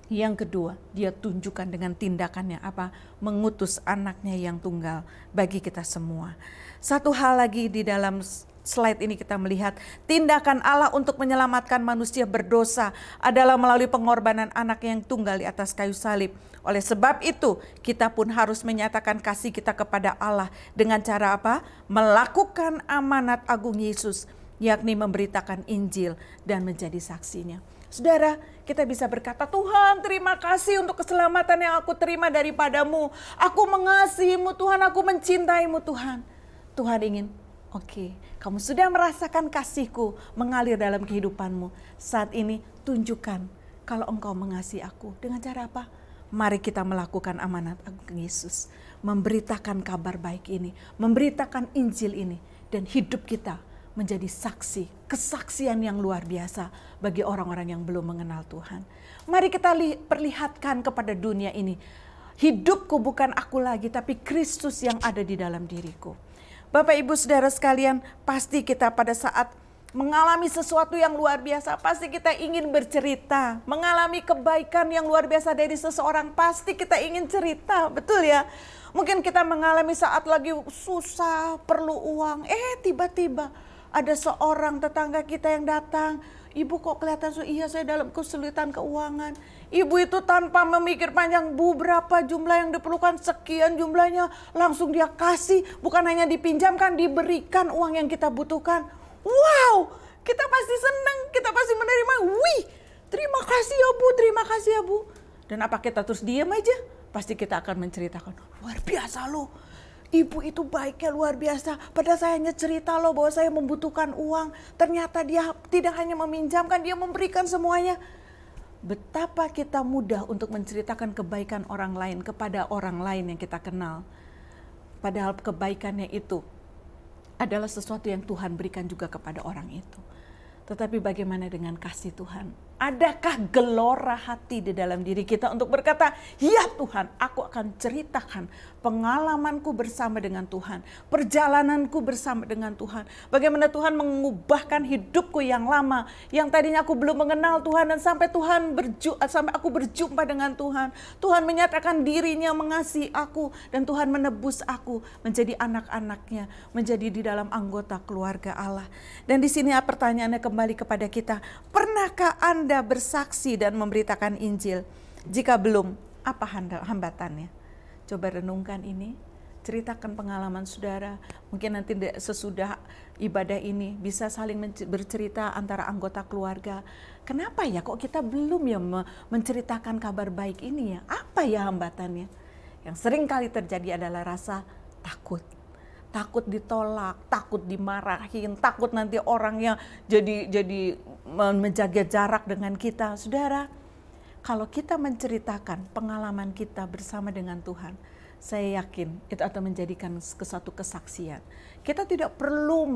Yang kedua, dia tunjukkan dengan tindakannya apa? Mengutus anaknya yang tunggal bagi kita semua. Satu hal lagi di dalam slide ini kita melihat tindakan Allah untuk menyelamatkan manusia berdosa adalah melalui pengorbanan anak yang tunggal di atas kayu salib. Oleh sebab itu, kita pun harus menyatakan kasih kita kepada Allah dengan cara apa? Melakukan amanat agung Yesus, yakni memberitakan Injil dan menjadi saksinya. Saudara, kita bisa berkata, Tuhan terima kasih untuk keselamatan yang aku terima daripadamu. Aku mengasihimu Tuhan, aku mencintaimu Tuhan. Tuhan ingin, oke, kamu sudah merasakan kasihku mengalir dalam kehidupanmu. Saat ini tunjukkan kalau engkau mengasihi aku. Dengan cara apa? Mari kita melakukan amanat agung Yesus. Memberitakan kabar baik ini, memberitakan Injil ini. Dan hidup kita menjadi saksi, kesaksian yang luar biasa bagi orang-orang yang belum mengenal Tuhan. Mari kita perlihatkan kepada dunia ini, hidupku bukan aku lagi, tapi Kristus yang ada di dalam diriku. Bapak Ibu Saudara sekalian, pasti kita pada saat mengalami sesuatu yang luar biasa, pasti kita ingin bercerita. Mengalami kebaikan yang luar biasa dari seseorang, pasti kita ingin cerita, betul ya? Mungkin kita mengalami saat lagi susah, perlu uang, tiba-tiba ada seorang tetangga kita yang datang. Ibu kok kelihatan, iya saya dalam kesulitan keuangan. Ibu itu tanpa memikir panjang, Bu berapa jumlah yang diperlukan, sekian jumlahnya. Langsung dia kasih, bukan hanya dipinjamkan, diberikan uang yang kita butuhkan. Wow, kita pasti senang, kita pasti menerima. Wih, terima kasih ya Bu, terima kasih ya Bu. Dan apa kita terus diam aja? Pasti kita akan menceritakan, luar biasa loh. Ibu itu baiknya luar biasa. Padahal saya hanya cerita loh bahwa saya membutuhkan uang. Ternyata dia tidak hanya meminjamkan, dia memberikan semuanya. Betapa kita mudah untuk menceritakan kebaikan orang lain kepada orang lain yang kita kenal. Padahal kebaikannya itu adalah sesuatu yang Tuhan berikan juga kepada orang itu. Tetapi bagaimana dengan kasih Tuhan? Adakah gelora hati di dalam diri kita untuk berkata, ya Tuhan, aku akan ceritakan pengalamanku bersama dengan Tuhan, perjalananku bersama dengan Tuhan. Bagaimana Tuhan mengubahkan hidupku yang lama, yang tadinya aku belum mengenal Tuhan, dan sampai aku berjumpa dengan Tuhan. Tuhan menyatakan dirinya mengasihi aku, dan Tuhan menebus aku menjadi anak-anaknya, menjadi di dalam anggota keluarga Allah. Dan di sini pertanyaannya kembali kepada kita, pernahkah Anda bersaksi dan memberitakan Injil? Jika belum, apa hambatannya? Coba renungkan ini, ceritakan pengalaman saudara. Mungkin nanti sesudah ibadah ini bisa saling bercerita antara anggota keluarga. Kenapa ya kok kita belum ya menceritakan kabar baik ini ya? Apa ya hambatannya? Yang sering kali terjadi adalah rasa takut. Takut ditolak, takut dimarahin, takut nanti orangnya jadi menjaga jarak dengan kita. Saudara, kalau kita menceritakan pengalaman kita bersama dengan Tuhan, saya yakin itu akan menjadikan suatu kesaksian. Kita tidak perlu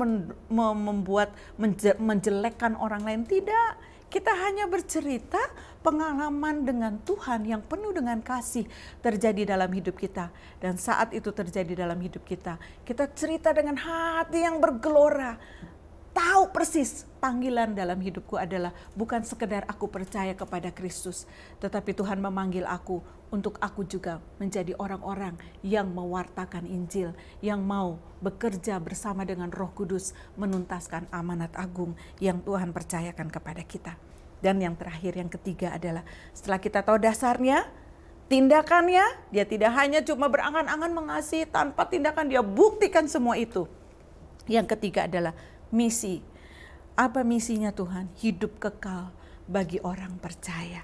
menjelekkan orang lain, tidak. Kita hanya bercerita pengalaman dengan Tuhan yang penuh dengan kasih terjadi dalam hidup kita. Dan saat itu terjadi dalam hidup kita, kita cerita dengan hati yang bergelora. Tahu persis panggilan dalam hidupku adalah bukan sekedar aku percaya kepada Kristus, tetapi Tuhan memanggil aku untuk aku juga menjadi orang-orang yang mewartakan Injil, yang mau bekerja bersama dengan Roh Kudus menuntaskan amanat agung yang Tuhan percayakan kepada kita. Dan yang terakhir, yang ketiga adalah setelah kita tahu dasarnya, tindakannya, dia tidak hanya cuma berangan-angan mengasihi, tanpa tindakan dia buktikan semua itu. Yang ketiga adalah misi. Apa misinya Tuhan? Hidup kekal bagi orang percaya.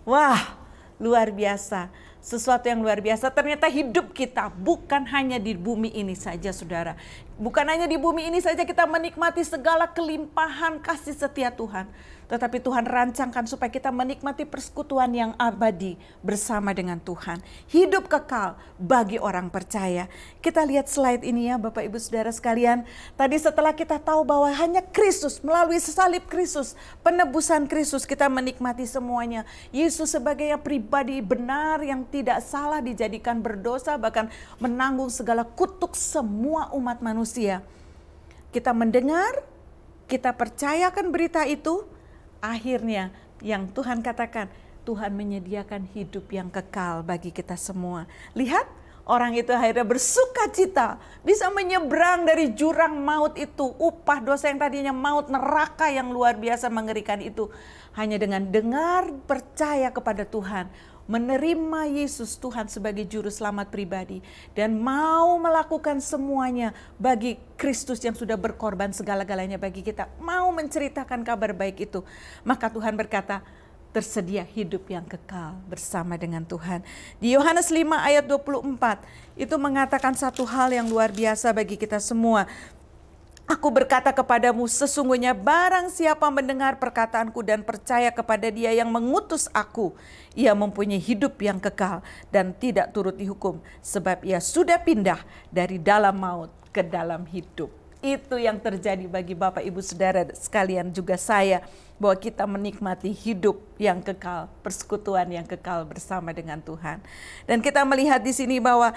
Wah, luar biasa. Sesuatu yang luar biasa. Ternyata hidup kita bukan hanya di bumi ini saja, saudara. Bukan hanya di bumi ini saja kita menikmati segala kelimpahan kasih setia Tuhan. Tetapi Tuhan rancangkan supaya kita menikmati persekutuan yang abadi bersama dengan Tuhan. Hidup kekal bagi orang percaya. Kita lihat slide ini ya Bapak Ibu Saudara sekalian. Tadi setelah kita tahu bahwa hanya Kristus, melalui salib Kristus, penebusan Kristus, kita menikmati semuanya. Yesus sebagai yang pribadi benar yang tidak salah dijadikan berdosa, bahkan menanggung segala kutuk semua umat manusia. Kita mendengar, kita percayakan berita itu. Akhirnya yang Tuhan katakan, Tuhan menyediakan hidup yang kekal bagi kita semua. Lihat, orang itu akhirnya bersuka cita, bisa menyeberang dari jurang maut itu, upah dosa yang tadinya maut, neraka yang luar biasa mengerikan itu. Hanya dengan dengar, percaya kepada Tuhan, menerima Yesus Tuhan sebagai juru selamat pribadi, dan mau melakukan semuanya bagi Kristus yang sudah berkorban segala-galanya bagi kita, mau menceritakan kabar baik itu, maka Tuhan berkata, tersedia hidup yang kekal bersama dengan Tuhan. Di Yohanes 5 ayat 24 itu mengatakan satu hal yang luar biasa bagi kita semua. Aku berkata kepadamu, sesungguhnya barang siapa mendengar perkataanku dan percaya kepada Dia yang mengutus aku, ia mempunyai hidup yang kekal dan tidak turut dihukum, sebab ia sudah pindah dari dalam maut ke dalam hidup. Itu yang terjadi bagi Bapak Ibu Saudara sekalian, juga saya, bahwa kita menikmati hidup yang kekal, persekutuan yang kekal bersama dengan Tuhan. Dan kita melihat di sini bahwa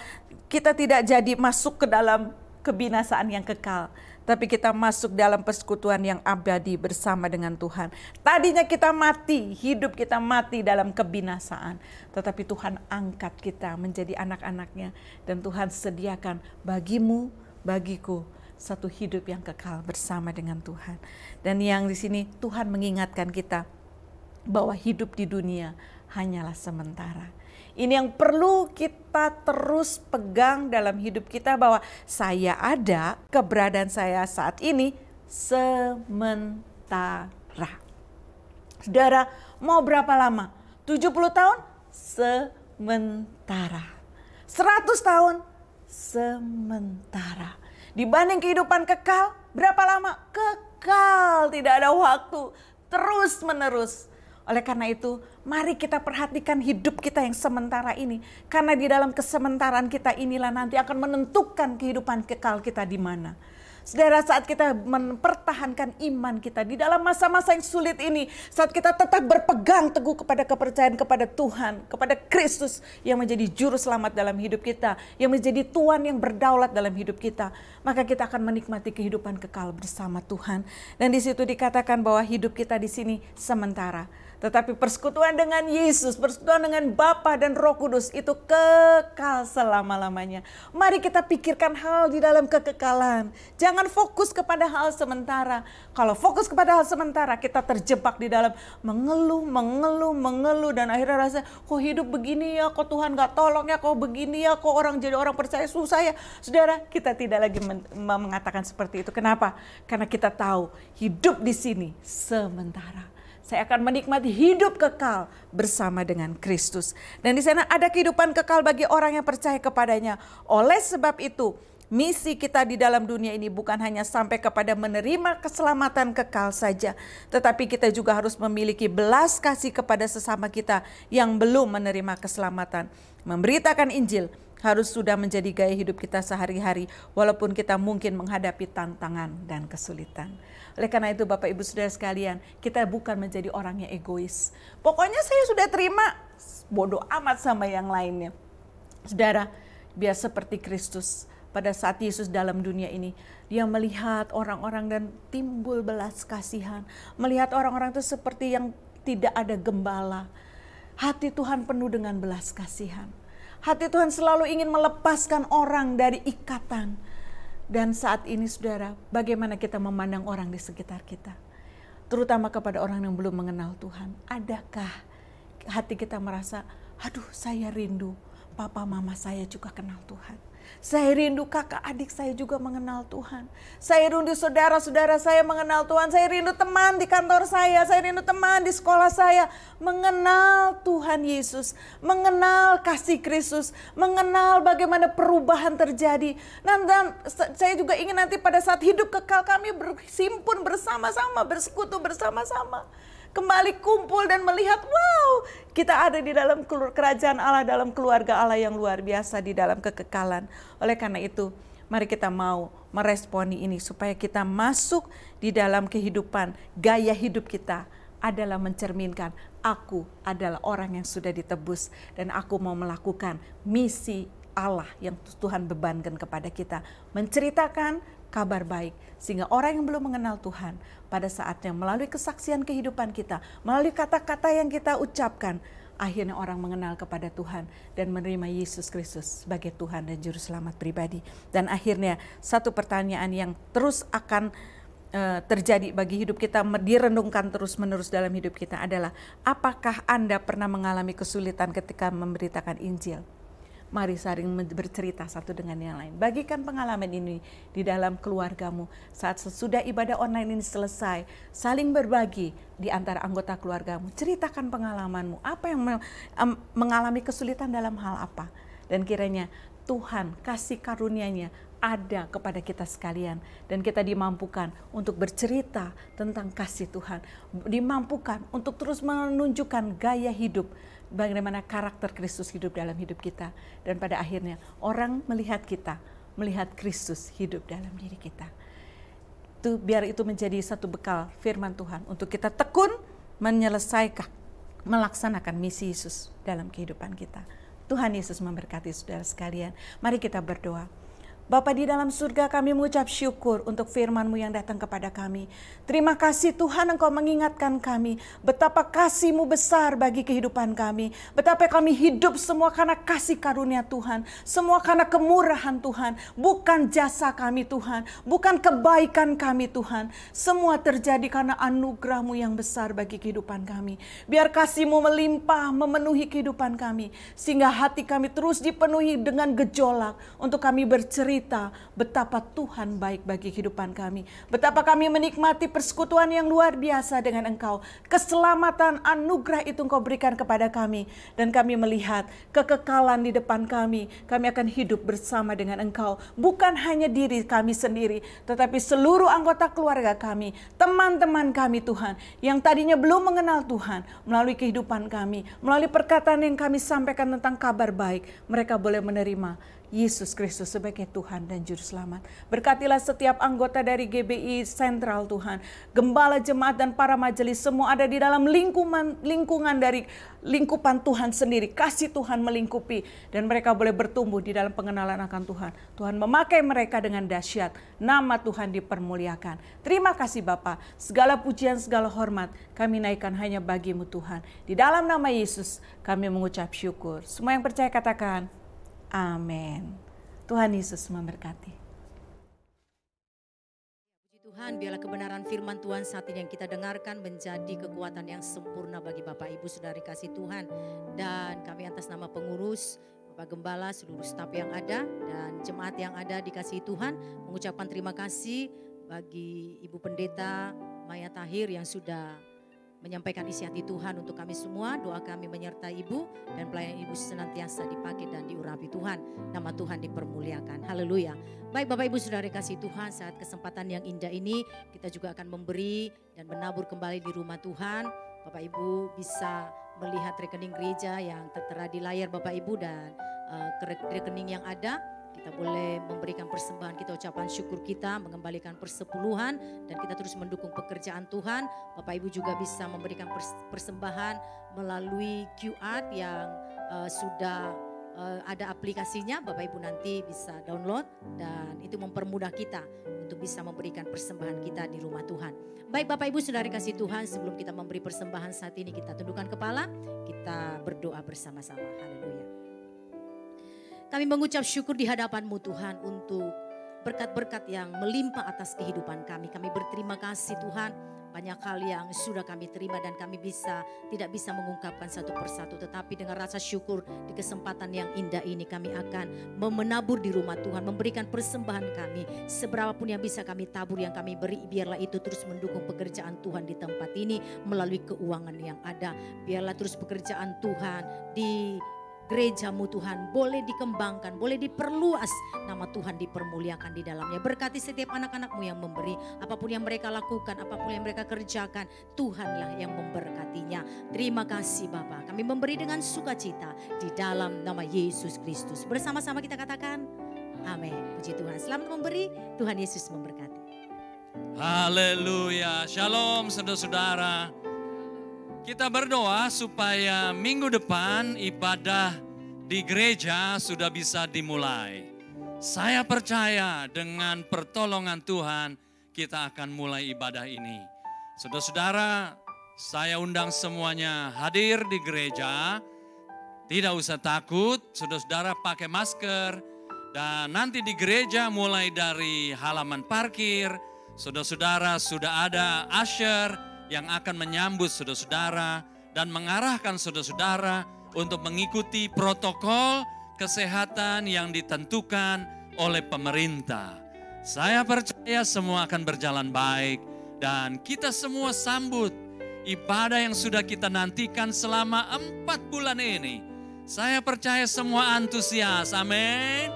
kita tidak jadi masuk ke dalam kebinasaan yang kekal, tapi kita masuk dalam persekutuan yang abadi bersama dengan Tuhan. Tadinya kita mati, hidup kita mati dalam kebinasaan, tetapi Tuhan angkat kita menjadi anak-anaknya, dan Tuhan sediakan bagimu, bagiku, satu hidup yang kekal bersama dengan Tuhan. Dan yang di sini Tuhan mengingatkan kita bahwa hidup di dunia hanyalah sementara. Ini yang perlu kita terus pegang dalam hidup kita, bahwa saya ada, keberadaan saya saat ini sementara. Saudara, mau berapa lama? 70 tahun? Sementara. 100 tahun? Sementara. Dibanding kehidupan kekal, berapa lama? Kekal, tidak ada waktu, terus menerus. Oleh karena itu, mari kita perhatikan hidup kita yang sementara ini. Karena di dalam kesementaraan kita inilah nanti akan menentukan kehidupan kekal kita di mana. Saudara, saat kita mempertahankan iman kita di dalam masa-masa yang sulit ini, saat kita tetap berpegang teguh kepada kepercayaan kepada Tuhan, kepada Kristus yang menjadi juru selamat dalam hidup kita, yang menjadi Tuhan yang berdaulat dalam hidup kita, maka kita akan menikmati kehidupan kekal bersama Tuhan. Dan di situ dikatakan bahwa hidup kita di sini sementara. Tetapi persekutuan dengan Yesus, persekutuan dengan Bapa dan Roh Kudus itu kekal selama-lamanya. Mari kita pikirkan hal di dalam kekekalan. Jangan fokus kepada hal sementara. Kalau fokus kepada hal sementara, kita terjebak di dalam mengeluh, dan akhirnya rasa, kok hidup begini ya, kok Tuhan gak tolong ya, kok begini ya, kok orang jadi orang percaya susah ya. Saudara, kita tidak lagi mengatakan seperti itu. Kenapa? Karena kita tahu hidup di sini sementara. Saya akan menikmati hidup kekal bersama dengan Kristus. Dan di sana ada kehidupan kekal bagi orang yang percaya kepadanya. Oleh sebab itu, misi kita di dalam dunia ini bukan hanya sampai kepada menerima keselamatan kekal saja, tetapi kita juga harus memiliki belas kasih kepada sesama kita yang belum menerima keselamatan. Memberitakan Injil harus sudah menjadi gaya hidup kita sehari-hari, walaupun kita mungkin menghadapi tantangan dan kesulitan. Oleh karena itu Bapak Ibu Saudara sekalian, kita bukan menjadi orang yang egois. Pokoknya saya sudah terima, bodoh amat sama yang lainnya. Saudara, biar seperti Kristus pada saat Yesus dalam dunia ini, Dia melihat orang-orang dan timbul belas kasihan. Melihat orang-orang itu seperti yang tidak ada gembala. Hati Tuhan penuh dengan belas kasihan. Hati Tuhan selalu ingin melepaskan orang dari ikatan. Dan saat ini saudara, bagaimana kita memandang orang di sekitar kita? Terutama kepada orang yang belum mengenal Tuhan. Adakah hati kita merasa Aduh, saya rindu papa mama saya juga kenal Tuhan. Saya rindu kakak adik saya juga mengenal Tuhan. Saya rindu saudara-saudara saya mengenal Tuhan. Saya rindu teman di kantor saya rindu teman di sekolah saya mengenal Tuhan Yesus, mengenal kasih Kristus, mengenal bagaimana perubahan terjadi. Dan saya juga ingin nanti pada saat hidup kekal kami bersimpun bersama-sama, bersekutu bersama-sama. Kembali kumpul dan melihat, wow, kita ada di dalam kerajaan Allah, dalam keluarga Allah yang luar biasa di dalam kekekalan. Oleh karena itu, mari kita mau meresponi ini supaya kita masuk di dalam kehidupan. Gaya hidup kita adalah mencerminkan, aku adalah orang yang sudah ditebus dan aku mau melakukan misi Allah yang Tuhan bebankan kepada kita. Menceritakan kabar baik sehingga orang yang belum mengenal Tuhan pada saatnya melalui kesaksian kehidupan kita, melalui kata-kata yang kita ucapkan, akhirnya orang mengenal kepada Tuhan dan menerima Yesus Kristus sebagai Tuhan dan Juru Selamat pribadi. Dan akhirnya satu pertanyaan yang terus akan terjadi bagi hidup kita, direnungkan terus-menerus dalam hidup kita adalah, apakah Anda pernah mengalami kesulitan ketika memberitakan Injil? Mari saling bercerita satu dengan yang lain. Bagikan pengalaman ini di dalam keluargamu. Saat sesudah ibadah online ini selesai, saling berbagi di antara anggota keluargamu. Ceritakan pengalamanmu, apa yang mengalami kesulitan dalam hal apa. Dan kiranya Tuhan kasih karunia-Nya ada kepada kita sekalian. Dan kita dimampukan untuk bercerita tentang kasih Tuhan. Dimampukan untuk terus menunjukkan gaya hidup, bagaimana karakter Kristus hidup dalam hidup kita. Dan pada akhirnya orang melihat kita, melihat Kristus hidup dalam diri kita. Biar itu menjadi satu bekal firman Tuhan untuk kita tekun menyelesaikan, melaksanakan misi Yesus dalam kehidupan kita. Tuhan Yesus memberkati saudara sekalian. Mari kita berdoa. Bapa di dalam surga, kami mengucap syukur untuk firman-Mu yang datang kepada kami. Terima kasih Tuhan, Engkau mengingatkan kami betapa kasih-Mu besar bagi kehidupan kami. Betapa kami hidup semua karena kasih karunia Tuhan. Semua karena kemurahan Tuhan. Bukan jasa kami Tuhan. Bukan kebaikan kami Tuhan. Semua terjadi karena anugerah-Mu yang besar bagi kehidupan kami. Biar kasih-Mu melimpah memenuhi kehidupan kami. Sehingga hati kami terus dipenuhi dengan gejolak untuk kami bercerita betapa Tuhan baik bagi kehidupan kami. Betapa kami menikmati persekutuan yang luar biasa dengan Engkau. Keselamatan anugerah itu Engkau berikan kepada kami. Dan kami melihat kekekalan di depan kami. Kami akan hidup bersama dengan Engkau. Bukan hanya diri kami sendiri, tetapi seluruh anggota keluarga kami, teman-teman kami Tuhan, yang tadinya belum mengenal Tuhan, melalui kehidupan kami, melalui perkataan yang kami sampaikan tentang kabar baik, mereka boleh menerima Yesus Kristus sebagai Tuhan dan Juru Selamat. Berkatilah setiap anggota dari GBI Sentral Tuhan. Gembala jemaat dan para majelis semua ada di dalam lingkungan dari lingkupan Tuhan sendiri. Kasih Tuhan melingkupi dan mereka boleh bertumbuh di dalam pengenalan akan Tuhan. Tuhan memakai mereka dengan dahsyat. Nama Tuhan dipermuliakan. Terima kasih Bapa. Segala pujian, segala hormat kami naikkan hanya bagi-Mu Tuhan. Di dalam nama Yesus kami mengucap syukur. Semua yang percaya katakan amin. Tuhan Yesus memberkati. Puji Tuhan, biarlah kebenaran firman Tuhan saat ini yang kita dengarkan menjadi kekuatan yang sempurna bagi Bapak Ibu Saudari kasih Tuhan. Dan kami atas nama pengurus, Bapak Gembala, seluruh staf yang ada dan jemaat yang ada dikasihi Tuhan, mengucapkan terima kasih bagi Ibu Pendeta Maya Tahir yang sudah menyampaikan isi hati Tuhan untuk kami semua. Doa kami menyertai Ibu dan pelayanan Ibu senantiasa dipakai dan diurapi Tuhan. Nama Tuhan dipermuliakan. Haleluya. Baik Bapak Ibu Saudara kasih Tuhan, saat kesempatan yang indah ini kita juga akan memberi dan menabur kembali di rumah Tuhan. Bapak Ibu bisa melihat rekening gereja yang tertera di layar Bapak Ibu dan rekening yang ada. Kita boleh memberikan persembahan kita, ucapan syukur kita, mengembalikan persepuluhan dan kita terus mendukung pekerjaan Tuhan. Bapak Ibu juga bisa memberikan persembahan melalui QR yang sudah ada aplikasinya. Bapak Ibu nanti bisa download dan itu mempermudah kita untuk bisa memberikan persembahan kita di rumah Tuhan. Baik Bapak Ibu Saudari kasih Tuhan, sebelum kita memberi persembahan saat ini kita tundukkan kepala, kita berdoa bersama-sama. Haleluya. Kami mengucap syukur di hadapan-Mu Tuhan untuk berkat-berkat yang melimpah atas kehidupan kami. Kami berterima kasih Tuhan Banyak hal yang sudah kami terima dan kami tidak bisa mengungkapkan satu persatu. Tetapi dengan rasa syukur di kesempatan yang indah ini kami akan menabur di rumah Tuhan. Memberikan persembahan kami. Seberapapun yang bisa kami tabur, yang kami beri, biarlah itu terus mendukung pekerjaan Tuhan di tempat ini melalui keuangan yang ada. Biarlah terus pekerjaan Tuhan di gerejamu Tuhan boleh dikembangkan, boleh diperluas, nama Tuhan dipermuliakan di dalamnya. Berkati setiap anak-anakmu yang memberi, apapun yang mereka lakukan, apapun yang mereka kerjakan, Tuhanlah yang memberkatinya. Terima kasih Bapa, kami memberi dengan sukacita di dalam nama Yesus Kristus. Bersama-sama kita katakan amin. Puji Tuhan, selamat memberi, Tuhan Yesus memberkati. Haleluya, shalom saudara-saudara. Kita berdoa supaya minggu depan ibadah di gereja sudah bisa dimulai. Saya percaya dengan pertolongan Tuhan kita akan mulai ibadah ini. Saudara-saudara, saya undang semuanya hadir di gereja. Tidak usah takut, saudara-saudara pakai masker. Dan nanti di gereja mulai dari halaman parkir, saudara-saudara sudah ada usher yang akan menyambut saudara-saudara dan mengarahkan saudara-saudara untuk mengikuti protokol kesehatan yang ditentukan oleh pemerintah. Saya percaya semua akan berjalan baik dan kita semua sambut ibadah yang sudah kita nantikan selama 4 bulan ini. Saya percaya semua antusias, amin.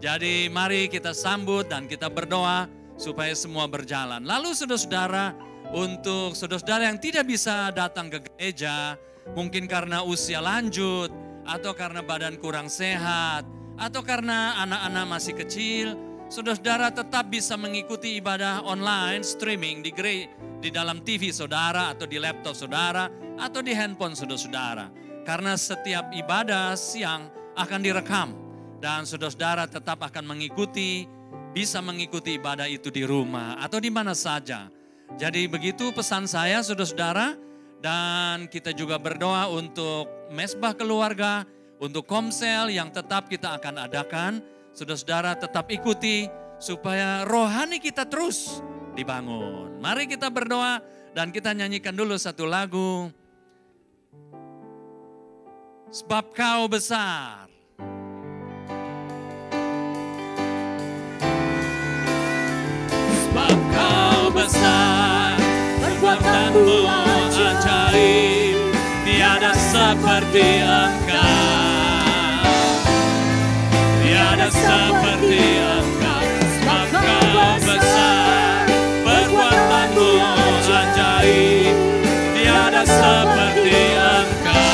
Jadi mari kita sambut dan kita berdoa supaya semua berjalan. Lalu saudara-saudara, untuk saudara-saudara yang tidak bisa datang ke gereja, mungkin karena usia lanjut, atau karena badan kurang sehat, atau karena anak-anak masih kecil, saudara-saudara tetap bisa mengikuti ibadah online, streaming di dalam TV saudara, atau di laptop saudara, atau di handphone saudara-saudara. Karena setiap ibadah siang akan direkam, dan saudara-saudara tetap akan bisa mengikuti ibadah itu di rumah, atau di mana saja. Jadi begitu pesan saya saudara-saudara, dan kita juga berdoa untuk mesbah keluarga, untuk komsel yang tetap kita akan adakan. Saudara-saudara tetap ikuti supaya rohani kita terus dibangun. Mari kita berdoa dan kita nyanyikan dulu satu lagu. Sebab Kau besar. Sebab Kau besar, perbuatanmu ajaib, tiada seperti Engkau, tiada seperti Engkau. Sebab Kau besar, perbuatanmu ajaib, tiada seperti Engkau,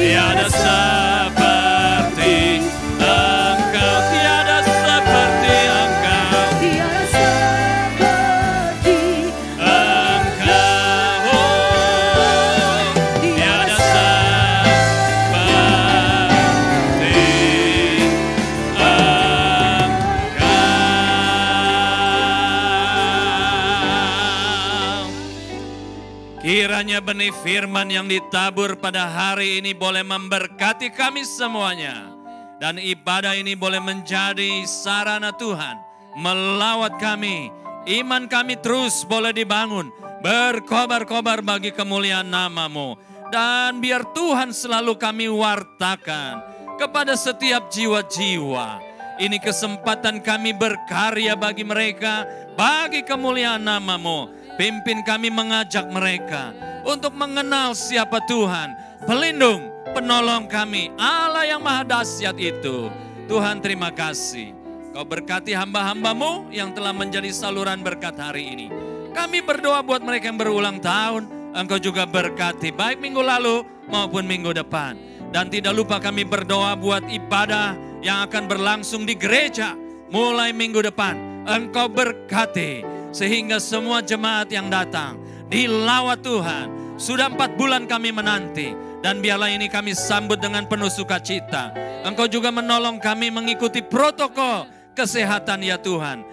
tiada seperti Engkau, tiada seperti Engkau, tiada seperti Engkau, tiada seperti Engkau. Kiranya benih firman yang ditabur pada hari ini boleh memberkati kami semuanya. Dan ibadah ini boleh menjadi sarana Tuhan melawat kami. Iman kami terus boleh dibangun, berkobar-kobar bagi kemuliaan nama-Mu. Dan biar Tuhan selalu kami wartakan kepada setiap jiwa-jiwa. Ini kesempatan kami berkarya bagi mereka, bagi kemuliaan nama-Mu. Pimpin kami mengajak mereka untuk mengenal siapa Tuhan, pelindung, penolong kami, Allah yang maha dahsyat itu. Tuhan terima kasih. Kau berkati hamba-hamba-Mu yang telah menjadi saluran berkat hari ini. Kami berdoa buat mereka yang berulang tahun. Engkau juga berkati baik minggu lalu maupun minggu depan. Dan tidak lupa kami berdoa buat ibadah yang akan berlangsung di gereja mulai minggu depan. Engkau berkati sehingga semua jemaat yang datang dilawat Tuhan. Sudah 4 bulan kami menanti. Dan biarlah ini kami sambut dengan penuh sukacita. Engkau juga menolong kami mengikuti protokol kesehatan ya Tuhan.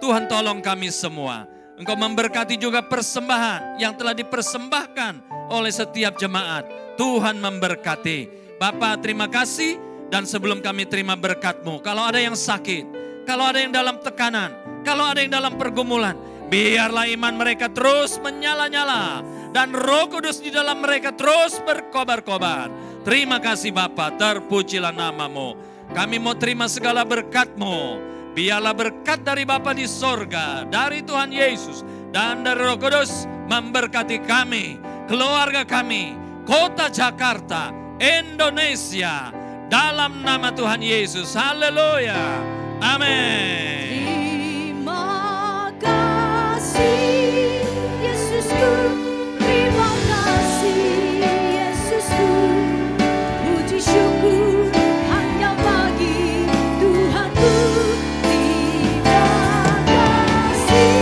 Tuhan tolong kami semua. Engkau memberkati juga persembahan yang telah dipersembahkan oleh setiap jemaat. Tuhan memberkati. Bapa terima kasih. Dan sebelum kami terima berkat-Mu, kalau ada yang sakit, kalau ada yang dalam tekanan, kalau ada yang dalam pergumulan, Biarlah iman mereka terus menyala-nyala. Dan Roh Kudus di dalam mereka terus berkobar-kobar. Terima kasih Bapa, terpujilah nama-Mu. Kami mau terima segala berkat-Mu. Biarlah berkat dari Bapa di sorga, dari Tuhan Yesus, dan dari Roh Kudus memberkati kami, keluarga kami, kota Jakarta, Indonesia. Dalam nama Tuhan Yesus, haleluya, amin. Terima kasih Yesusku, terima kasih Yesusku, puji syukur hanya bagi Tuhanku. Terima kasih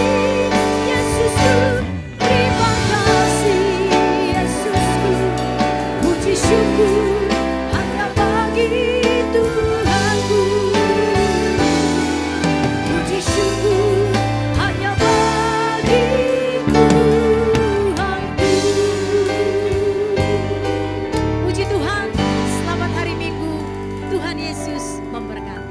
Yesusku, terima kasih Yesusku, puji syukur hanya bagi Tuhanku. Puji syukur hanya bagi Tuhanku. Puji Tuhan, selamat hari Minggu. Tuhan Yesus memberkati.